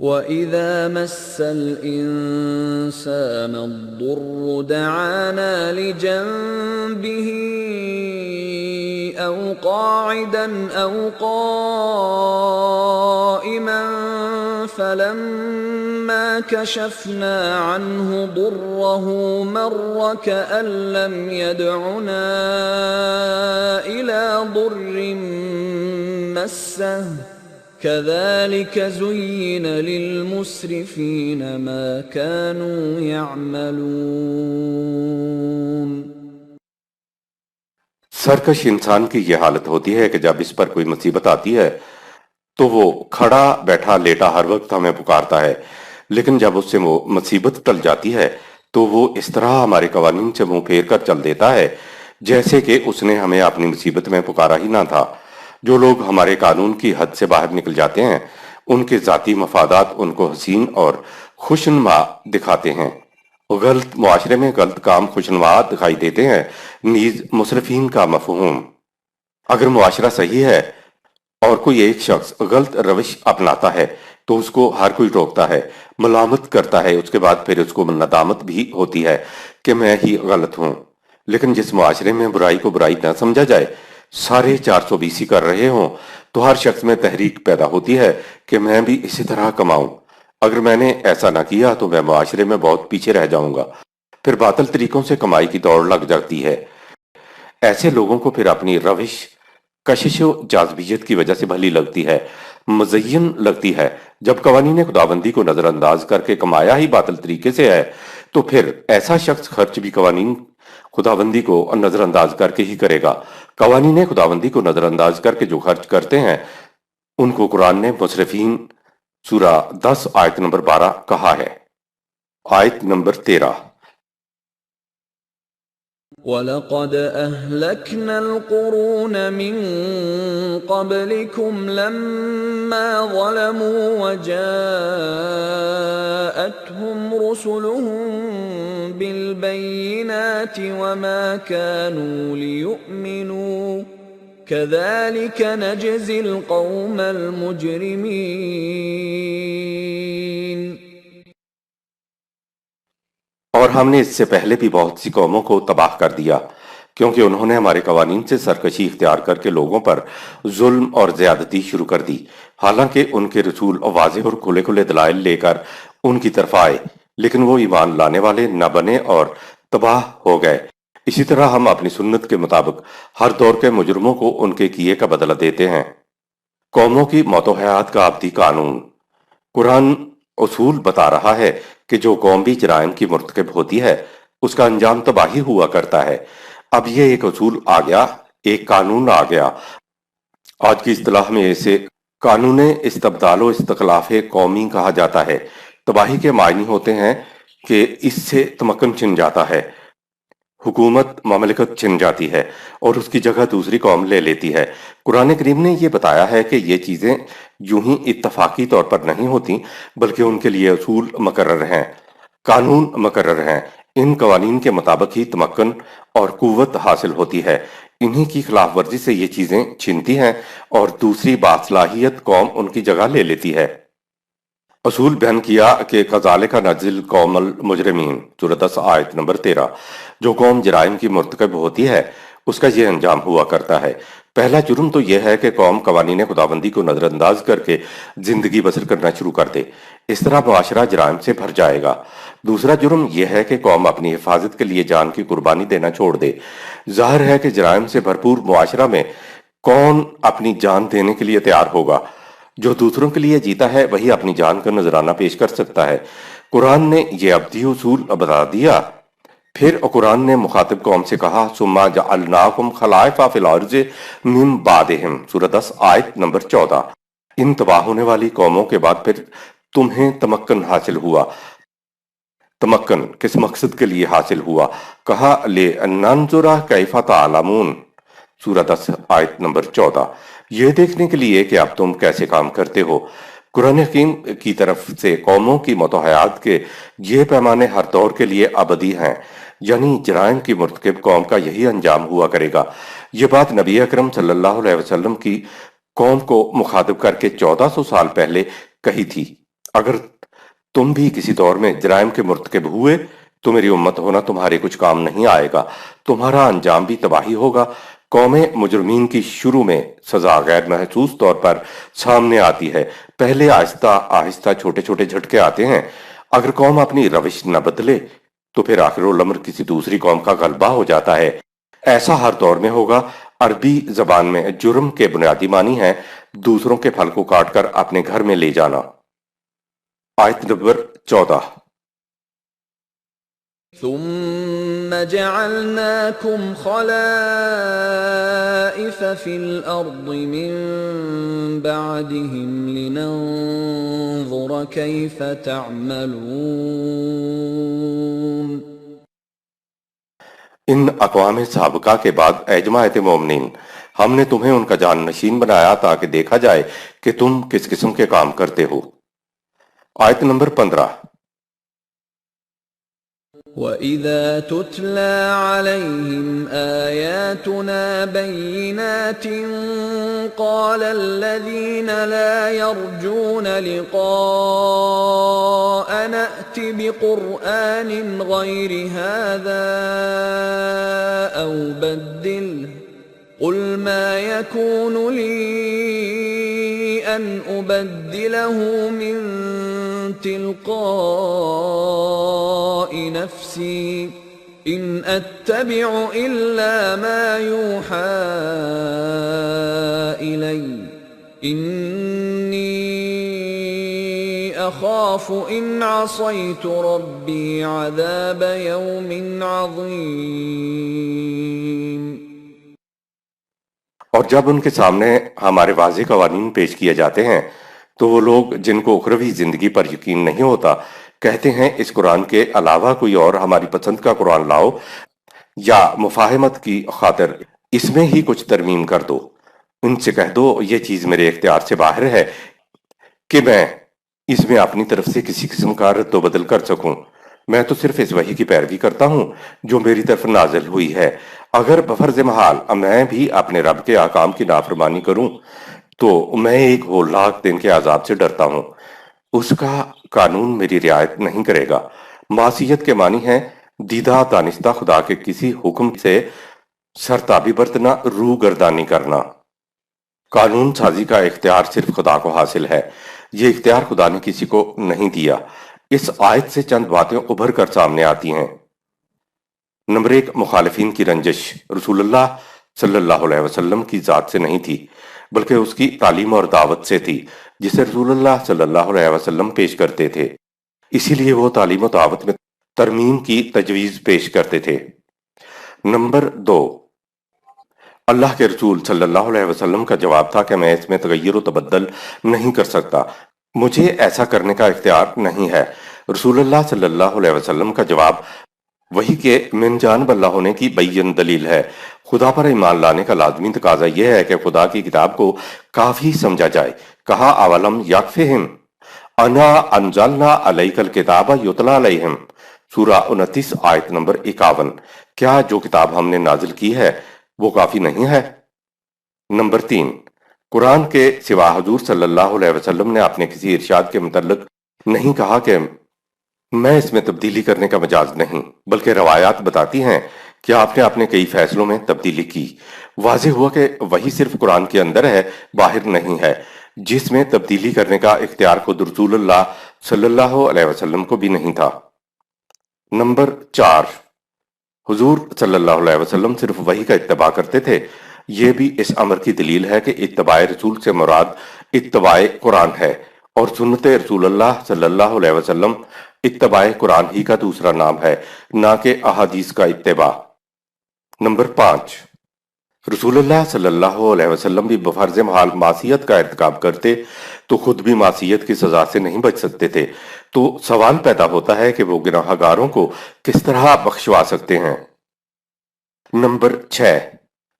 وَإِذَا مَسَّ الْإِنسَانَ الضُّرُّ دَعَانَا لِجَنبِهِ أَوْ قَاعِدًا أَوْ قَائِمًا فَلَمَّا كَشَفْنَا عَنْهُ ضُرَّهُ مَرَّ كَأَن لَّمْ يَدْعُنَا إِلَى ضُرٍّ مَّسَّهُ كَذَلِكَ زُيِّنَ لِلْمُسْرِفِينَ مَا كَانُوا يَعْمَلُونَ۔ سرکش انسان کی یہ حالت ہوتی ہے کہ جب اس پر کوئی مصیبت آتی ہے تو وہ کھڑا بیٹھا لیٹا ہر وقت ہمیں پکارتا ہے، لیکن جب اس سے وہ مصیبت ٹل جاتی ہے تو وہ اس طرح ہمارے قوانین سے منہ پھیر کر چل دیتا ہے جیسے کہ اس نے ہمیں اپنی مصیبت میں پکارا ہی نہ تھا۔ جو لوگ ہمارے قانون کی حد سے باہر نکل جاتے ہیں ان کے ذاتی مفادات ان کو حسین اور خوشنما دکھاتے ہیں۔ غلط معاشرے میں غلط کام خوشنما دکھائی دیتے ہیں، نیز مصرفین کا مفہوم۔ اگر معاشرہ صحیح ہے اور کوئی ایک شخص غلط روش اپناتا ہے تو اس کو ہر کوئی ٹوکتا ہے، ملامت کرتا ہے، اس کے بعد پھر اس کو ندامت بھی ہوتی ہے کہ میں ہی غلط ہوں۔ لیکن جس معاشرے میں برائی کو برائی نہ سمجھا جائے، سارے 420 کر رہے ہوں تو ہر شخص میں تحریک پیدا ہوتی ہے کہ میں بھی اسی طرح کماؤں۔ اگر میں نے ایسا نہ کیا تو میں معاشرے میں بہت پیچھے رہ جاؤں گا، پھر باطل طریقوں سے کمائی کی دوڑ لگ جاتی ہے۔ ایسے لوگوں کو پھر اپنی روش کشش و جاذبیت کی وجہ سے بھلی لگتی ہے، مزین لگتی ہے۔ جب قوانین خداوندی کو نظر انداز کر کے کمایا ہی باطل طریقے سے ہے تو پھر ایسا شخص خرچ بھی قوانین خداوندی کو نظر انداز کر کے ہی کرے گا۔ قوانین خداوندی کو نظر انداز کر کے جو خرچ کرتے ہیں ان کو قرآن نے مسرفین سورہ 10 آیت نمبر 12 کہا ہے۔ آیت نمبر 13، وَلَقَدْ أَهْلَكْنَا الْقُرُونَ مِنْ قَبْلِكُمْ لَمَّا ظَلَمُوا وَجَاءَتْهُمْ رُسُلُهُم بِالْبَيِّنَاتِ وَمَا كَانُوا لِيُؤْمِنُوا كَذَلِكَ نَجْزِي الْقَوْمَ الْمُجْرِمِينَ۔ اور ہم نے اس سے پہلے بھی بہت سی قوموں کو تباہ کر دیا کیونکہ انہوں نے ہمارے قوانین سے سرکشی اختیار کر کے لوگوں پر ظلم اور زیادتی شروع کر دی، حالانکہ ان کے رسول واضح اور کھلے کھلے دلائل لے کر ان کی طرف آئے، لیکن وہ ایمان لانے والے نہ بنے اور تباہ ہو گئے۔ اسی طرح ہم اپنی سنت کے مطابق ہر دور کے مجرموں کو ان کے کیے کا بدلہ دیتے ہیں۔ قوموں کی موت و حیات کا ابدی قانون۔ قرآن اصول بتا رہا ہے کہ جو قوم بھی جرائم کی مرتکب ہوتی ہے اس کا انجام تباہی ہوا کرتا ہے۔ اب یہ ایک اصول آ گیا، ایک قانون آ گیا۔ آج کی اصطلاح میں اسے قانون استبدال و استخلاف قومی کہا جاتا ہے۔ تباہی کے معنی ہوتے ہیں کہ اس سے تمکن چھن جاتا ہے، حکومت مملکت چھن جاتی ہے اور اس کی جگہ دوسری قوم لے لیتی ہے۔ قرآن کریم نے یہ بتایا ہے کہ یہ چیزیں یوں ہی اتفاقی طور پر نہیں ہوتی بلکہ ان کے لیے اصول مقرر ہیں، قانون مقرر ہیں۔ ان قوانین کے مطابق ہی تمکن اور قوت حاصل ہوتی ہے۔ انہی کی خلاف ورزی سے یہ چیزیں چھنتی ہیں اور دوسری باصلاحیت قوم ان کی جگہ لے لیتی ہے۔ اصول بیان کیا کہ کذالک نجزی القوم المجرمین سورہ 10 آیت نمبر 13۔ جو قوم جرائم کی مرتکب ہوتی ہے اس کا یہ انجام ہوا کرتا ہے۔ پہلا جرم تو یہ ہے کہ قوم قوانین خداوندی کو نظر انداز کر کے زندگی بسر کرنا شروع کر دے، اس طرح معاشرہ جرائم سے بھر جائے گا۔ دوسرا جرم یہ ہے کہ قوم اپنی حفاظت کے لیے جان کی قربانی دینا چھوڑ دے۔ ظاہر ہے کہ جرائم سے بھرپور معاشرہ میں کون اپنی جان دینے کے لیے تیار ہوگا؟ جو دوسروں کے لیے جیتا ہے وہی اپنی جان کا نذرانہ پیش کر سکتا ہے۔ قرآن نے یہ ابدی اصول بتا دیا۔ پھر قرآن نے مخاطب قوم سے کہا ثم جعلناکم خلائف فی الارض من بعدہم سورہ 10 آیت نمبر 14۔ ان تباہ ہونے والی قوموں کے بعد پھر تمہیں تمکن حاصل ہوا۔ تمکن کس مقصد کے لیے حاصل ہوا؟ کہا لِنَنظُرَ کیف تعلمون سورہ 10 آیت نمبر 14، یہ دیکھنے کے لیے کہ اب تم کیسے کام کرتے ہو۔ قرآن حکیم کی طرف سے قوموں کی موت و حیات کے یہ پیمانے ہر دور کے لیے ابدی ہیں، یعنی جرائم کی مرتکب قوم کا یہی انجام ہوا کرے گا۔ یہ بات نبی اکرم صلی اللہ علیہ وسلم کی قوم کو مخاطب کر کے 1400 سال پہلے کہی تھی۔ اگر تم بھی کسی دور میں جرائم کے مرتکب ہوئے تو میری امت ہونا تمہارے کچھ کام نہیں آئے گا، تمہارا انجام بھی تباہی ہوگا۔ قوم مجرمین کی شروع میں سزا غیر محسوس طور پر سامنے آتی ہے، پہلے آہستہ آہستہ چھوٹے چھوٹے جھٹکے آتے ہیں۔ اگر قوم اپنی روش نہ بدلے تو پھر آخر الامر کسی دوسری قوم کا غلبہ ہو جاتا ہے۔ ایسا ہر دور میں ہوگا۔ عربی زبان میں جرم کے بنیادی معنی ہے دوسروں کے پھل کو کاٹ کر اپنے گھر میں لے جانا۔ آیت نمبر 14۔ ثم جعلناكم خلائف في الأرض من بعدهم لننظر كيف تعملون۔ ان اقوام سابقہ کے بعد اے جماعت مومنین، ہم نے تمہیں ان کا جان نشین بنایا تاکہ دیکھا جائے کہ تم کس قسم کے کام کرتے ہو۔ آیت نمبر 15۔ وَإِذَا تُتْلَى عَلَيْهِمْ آيَاتُنَا بَيِّنَاتٍ قَالَ الَّذِينَ لَا يَرْجُونَ لِقَاءَنَا ائْتِ بِقُرْآنٍ غَيْرِ هَذَا أَوْ بَدِّلْهُ قُلْ مَا يَكُونُ لِي أَنْ أُبَدِّلَهُ مِنْ تِلْقَاءِ نَفْسِي ان اتبع الا ما يوحى الی انی اخاف ان عصیت ربی عذاب یوم عظیم۔ اور جب ان کے سامنے ہمارے واضح قوانین پیش کیے جاتے ہیں تو وہ لوگ جن کو اخروی زندگی پر یقین نہیں ہوتا کہتے ہیں اس قرآن کے علاوہ کوئی اور ہماری پسند کا قرآن لاؤ یا مفاہمت کی خاطر اس میں ہی کچھ ترمیم کر دو۔ ان سے کہہ دو یہ چیز میرے اختیار سے باہر ہے کہ میں اس میں اپنی طرف سے کسی قسم کا رد و بدل کر سکوں۔ میں تو صرف اس وحی کی پیروی کرتا ہوں جو میری طرف نازل ہوئی ہے۔ اگر بفرض محال میں بھی اپنے رب کے احکام کی نافرمانی کروں تو میں ایک ہولناک دن کے عذاب سے ڈرتا ہوں۔ اس کا قانون میری رعایت نہیں کرے گا۔ معصیت کے معنی ہے دیدہ دانستہ خدا کے کسی حکم سے سرتابی برتنا، روح گردانی کرنا۔ قانون سازی کا اختیار صرف خدا کو حاصل ہے، یہ اختیار خدا نے کسی کو نہیں دیا۔ اس آیت سے چند باتیں ابھر کر سامنے آتی ہیں۔ نمبر 1، مخالفین کی رنجش رسول اللہ صلی اللہ علیہ وسلم کی ذات سے نہیں تھی بلکہ اس کی تعلیم اور دعوت سے تھی جسے رسول اللہ صلی اللہ علیہ وسلم پیش کرتے تھے، اسی لیے وہ تعلیم و دعوت میں ترمیم کی تجویز پیش کرتے تھے۔ نمبر 2، اللہ کے رسول صلی اللہ علیہ وسلم کا جواب تھا کہ میں اس میں تغیر و تبدل نہیں کر سکتا، مجھے ایسا کرنے کا اختیار نہیں ہے۔ رسول اللہ صلی اللہ علیہ وسلم کا جواب وہی کہ من جانب اللہ ہونے کی بین دلیل ہے۔ خدا پر ایمان لانے کا لازمی تقاضا یہ ہے کہ خدا کی کتاب کو کافی سمجھا جائے۔ کہا اولم یکفہم انا انزلنا علیک الکتاب یتلی علیہم، سورہ 29 آیت نمبر 51۔ کیا جو کتاب ہم نے نازل کی ہے وہ کافی نہیں ہے؟ نمبر 3، قرآن کے سوا حضور صلی اللہ علیہ وسلم نے اپنے کسی ارشاد کے متعلق نہیں کہا کہ میں اس میں تبدیلی کرنے کا مجاز نہیں، بلکہ روایات بتاتی ہیں کہ آپ نے اپنے کئی فیصلوں میں تبدیلی کی۔ واضح ہوا کہ وہی صرف قرآن کے اندر ہے، باہر نہیں ہے، جس میں تبدیلی کرنے کا اختیار خود رسول اللہ صلی اللہ علیہ وسلم کو بھی نہیں تھا۔ نمبر 4، حضور صلی اللہ علیہ وسلم صرف وحی کا اتباع کرتے تھے۔ یہ بھی اس امر کی دلیل ہے کہ اتباع رسول سے مراد اتباع قرآن ہے، اور سنت رسول اللہ صلی اللہ علیہ وسلم اتباع قرآن ہی کا دوسرا نام ہے، نہ کہ احادیث کا اتباع۔ نمبر 5، رسول اللہ صلی اللہ علیہ وسلم بھی بفرض محال معصیت کا ارتکاب کرتے تو خود بھی معصیت کی سزا سے نہیں بچ سکتے تھے، تو سوال پیدا ہوتا ہے کہ وہ گناہ گاروں کو کس طرح بخشوا سکتے ہیں۔ نمبر 6،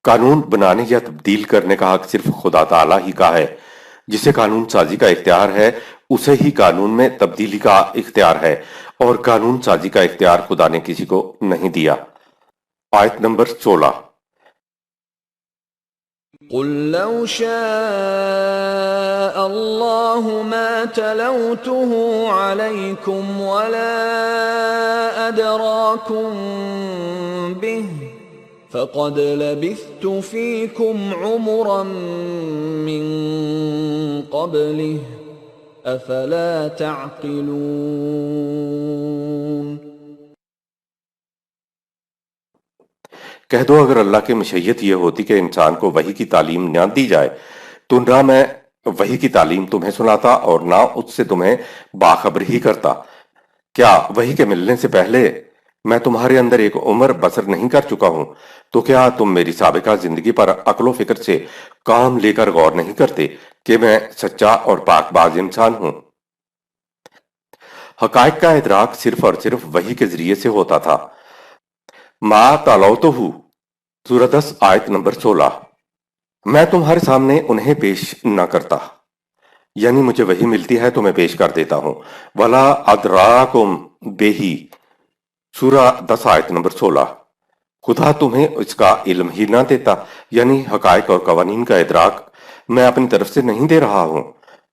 قانون بنانے یا تبدیل کرنے کا حق صرف خدا تعالیٰ ہی کا ہے۔ جسے قانون سازی کا اختیار ہے اسے ہی قانون میں تبدیلی کا اختیار ہے، اور قانون سازی کا اختیار خدا نے کسی کو نہیں دیا۔ آیت نمبر 16، قل لو شاء الله ما تلوته عليكم ولا أدراكم به فقد لبثت فيكم عمرا من قبله أفلا تعقلون۔ کہہ دو اگر اللہ کی مشیت یہ ہوتی کہ انسان کو وحی کی تعلیم نہ دی جائے تو نہ میں وحی کی تعلیم تمہیں سناتا اور نہ اس سے تمہیں باخبر ہی کرتا۔ کیا وحی کے ملنے سے پہلے میں تمہارے اندر ایک عمر بسر نہیں کر چکا ہوں؟ تو کیا تم میری سابقہ زندگی پر عقل و فکر سے کام لے کر غور نہیں کرتے کہ میں سچا اور پاک باز انسان ہوں؟ حقائق کا ادراک صرف اور صرف وحی کے ذریعے سے ہوتا تھا۔ ما تلوتہ، سورہ 10 آیت نمبر 16۔ میں تمہارے سامنے انہیں پیش نہ کرتا، یعنی مجھے وحی ملتی ہے تو میں پیش کر دیتا ہوں۔ ولا ادراکم بہی، سورہ 10 آیت نمبر 16۔ خدا تمہیں اس کا علم ہی نہ دیتا، یعنی حقائق اور قوانین کا ادراک میں اپنی طرف سے نہیں دے رہا ہوں،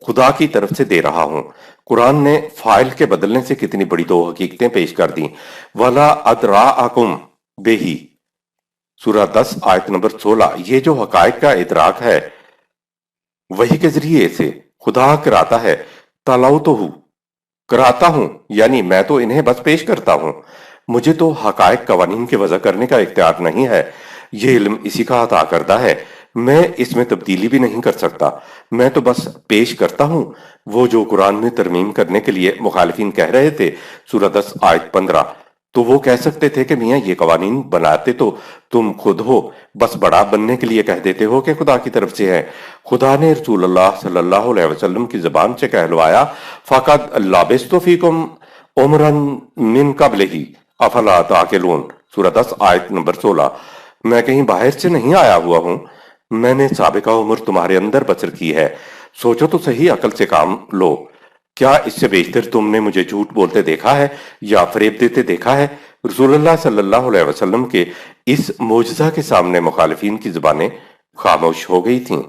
خدا کی طرف سے دے رہا ہوں۔ قرآن نے فائل کے بدلنے سے کتنی بڑی دو حقیقتیں پیش کر دیں۔ ولا ادراکم بہی، سورہ 10 آیت نمبر 16۔ یہ جو حقائق کا ادراک ہے وحی کے ذریعے سے خدا کراتا ہے، تلوتہ کراتا ہوں، یعنی میں تو انہیں بس پیش کرتا ہوں۔ مجھے تو حقائق قوانین کے وضع کرنے کا اختیار نہیں ہے، یہ علم اسی کا عطا کردہ ہے، میں اس میں تبدیلی بھی نہیں کر سکتا، میں تو بس پیش کرتا ہوں وہ جو قرآن میں ترمیم کرنے کے لیے مخالفین کہہ رہے تھے۔ سورہ 10 آیت 15۔ تو وہ کہہ سکتے تھے کہ میاں یہ قوانین بناتے تو تم خود ہو، بس بڑا بننے کے لیے کہہ دیتے ہو کہ خدا کی طرف سے ہے۔ خدا نے رسول اللہ صلی اللہ علیہ وسلم کی زبان سے کہلوایا، فَقَدْ لَبِثْتُ فِيكُمْ عُمْرًا مِّن قَبْلِهِ افلا تعقلون۔ سورہ 10 آیت نمبر 16۔ میں کہیں باہر سے نہیں آیا ہوا ہوں، میں نے سابقہ عمر تمہارے اندر بسر کی ہے، سوچو تو صحیح، عقل سے کام لو۔ کیا اس سے بیشتر تم نے مجھے جھوٹ بولتے دیکھا ہے یا فریب دیتے دیکھا ہے؟ رسول اللہ صلی اللہ علیہ وسلم کے اس معجزہ کے سامنے مخالفین کی زبانیں خاموش ہو گئی تھیں۔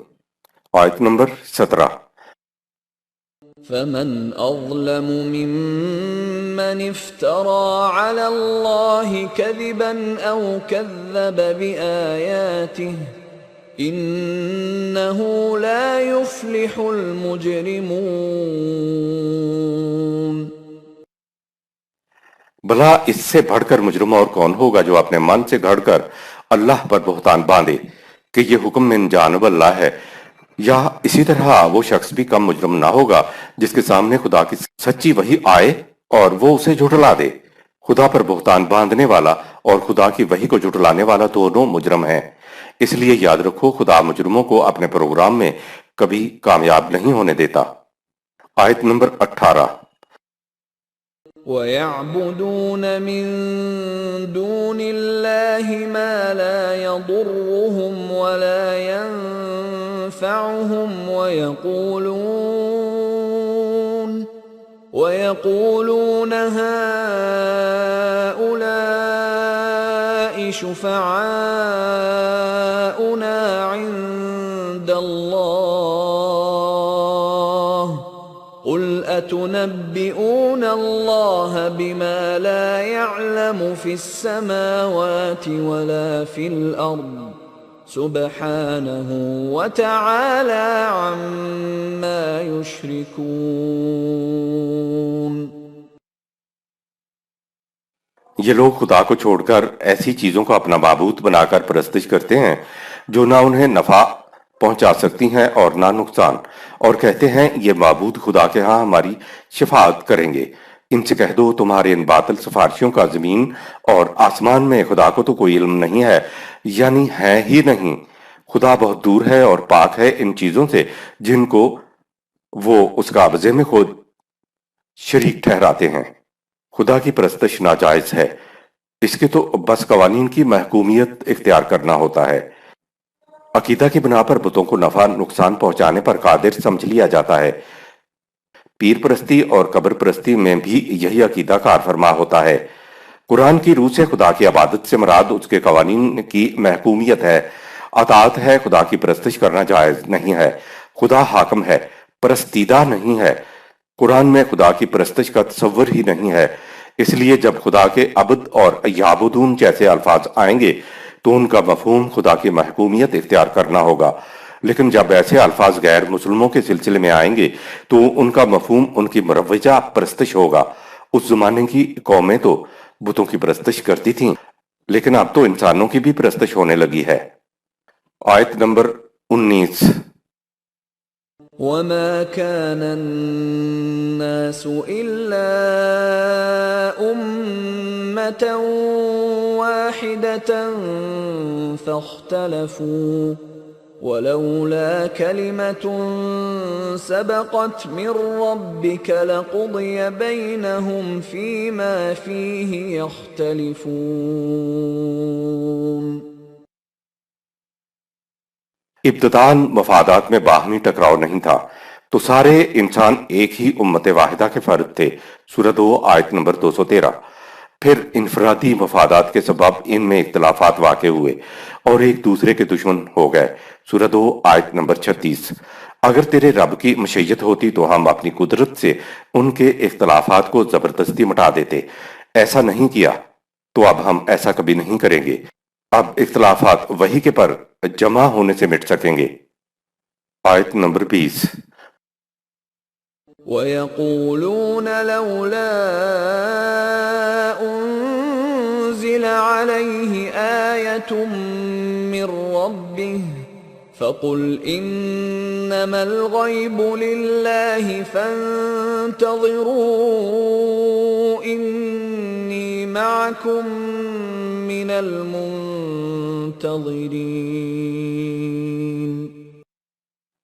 آیت نمبر 17۔ فمن أظلم ممن افترى على الله كذبا أو كذب بآياته إنه لا يفلح المجرمون۔ بھلا اس سے بڑھ کر مجرم اور کون ہوگا جو اپنے من سے گھڑ کر اللہ پر بہتان باندھے کہ یہ حکم من جانب اللہ ہے، یا اسی طرح وہ شخص بھی کم مجرم نہ ہوگا جس کے سامنے خدا کی سچی وحی آئے اور وہ اسے جھٹلا دے۔ خدا پر بہتان باندھنے والا اور خدا کی وحی کو جھٹلانے والا دونوں مجرم ہیں، اس لیے یاد رکھو خدا مجرموں کو اپنے پروگرام میں کبھی کامیاب نہیں ہونے دیتا۔ آیت نمبر 18۔ وَيَعْبُدُونَ مِن دُونِ اللَّهِ مَا لَا يَضُرُّهُمْ وَلَا يَنفَعُهُمْ وَيَقُولُونَ هَٰؤُلَاءِ شُفَعَاؤُنَا عِندَ اللَّهِ قُلْ أَتُنَبِّئُونَ اللَّهَ بِمَا لَا يَعْلَمُ فِي السَّمَاوَاتِ وَلَا فِي الْأَرْضِ سُبْحَانَهُ وَتَعَالَىٰ عَمَّا يُشْرِكُونَ۔ یہ لوگ خدا کو چھوڑ کر ایسی چیزوں کو اپنا معبود بنا کر پرستش کرتے ہیں جو نہ انہیں نفع پہنچا سکتی ہیں اور نہ نقصان، اور کہتے ہیں یہ معبود خدا کے ہاں ہماری شفاعت کریں گے۔ ان سے کہہ دو تمہارے ان باطل سفارشیوں کا زمین اور آسمان میں خدا کو تو کوئی علم نہیں ہے، یعنی ہے ہی نہیں۔ خدا بہت دور ہے اور پاک ہے ان چیزوں سے جن کو وہ اس قابضے میں خود شریک ٹھہراتے ہیں۔ خدا کی پرستش ناجائز ہے، اس کے تو بس قوانین کی محکومیت اختیار کرنا ہوتا ہے۔ عقیدہ کی بنا پر بتوں کو نفع نقصان پہنچانے پر قادر سمجھ لیا جاتا ہے۔ پیر پرستی اور قبر پرستی میں بھی یہی عقیدہ کار فرما ہوتا ہے۔ قرآن کی روح سے خدا کی عبادت سے مراد اس کے قوانین کی محکومیت ہے، اطاعت ہے، خدا کی پرستش کرنا جائز نہیں ہے۔ خدا حاکم ہے، پرستیدہ نہیں ہے۔ قرآن میں خدا کی پرستش کا تصور ہی نہیں ہے، اس لیے جب خدا کے عبد اور یعبدون جیسے الفاظ آئیں گے تو ان کا مفہوم خدا کی محکومیت اختیار کرنا ہوگا، لیکن جب ایسے الفاظ غیر مسلموں کے سلسلے میں آئیں گے تو ان کا مفہوم ان کی مروجہ پرستش ہوگا۔ اس زمانے کی قومیں تو بتوں کی پرستش کرتی تھیں، لیکن اب تو انسانوں کی بھی پرستش ہونے لگی ہے۔ آیت نمبر 19۔ وَمَا كَانَ النَّاسُ إِلَّا أُمَّةً وَاحِدَةً فَاخْتَلَفُوا وَلَوْلَا كَلِمَةٌ سَبَقَتْ مِنْ رَبِّكَ لَقُضِيَ بَيْنَهُمْ فِيمَا فِيهِ يَخْتَلِفُونَ۔ ابتداً مفادات میں باہمی ٹکراؤ نہیں تھا، تو سارے انسان ایک ہی امت واحدہ کے فرد تھے۔ سورہ 2 آیت نمبر 213۔ پھر انفرادی مفادات کے سبب ان میں اختلافات واقع ہوئے اور ایک دوسرے کے دشمن ہو گئے۔ سورہ 2 آیت نمبر 36۔ اگر تیرے رب کی مشیت ہوتی تو ہم اپنی قدرت سے ان کے اختلافات کو زبردستی مٹا دیتے، ایسا نہیں کیا تو اب ہم ایسا کبھی نہیں کریں گے۔ اب اختلافات وحی کے پر جمع ہونے سے مٹ سکیں گے۔ آیت نمبر 20۔ وَيَقُولُونَ لَوْلَا عليه آية من ربه فقل إنما الغيب لله فانتظروا إني معكم من المنتظرين۔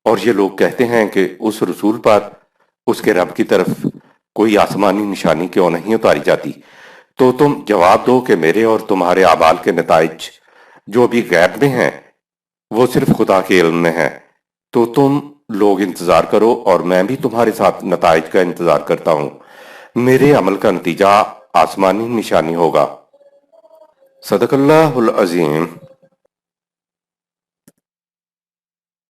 اور یہ لوگ کہتے ہیں کہ اس رسول پر اس کے رب کی طرف کوئی آسمانی نشانی کیوں نہیں اتاری جاتی؟ تو تم جواب دو کہ میرے اور تمہارے اعمال کے نتائج جو بھی غیب میں ہیں وہ صرف خدا کے علم میں ہیں، تو تم لوگ انتظار کرو اور میں بھی تمہارے ساتھ نتائج کا انتظار کرتا ہوں۔ میرے عمل کا نتیجہ آسمانی نشانی ہوگا۔ صدق اللہ العظیم۔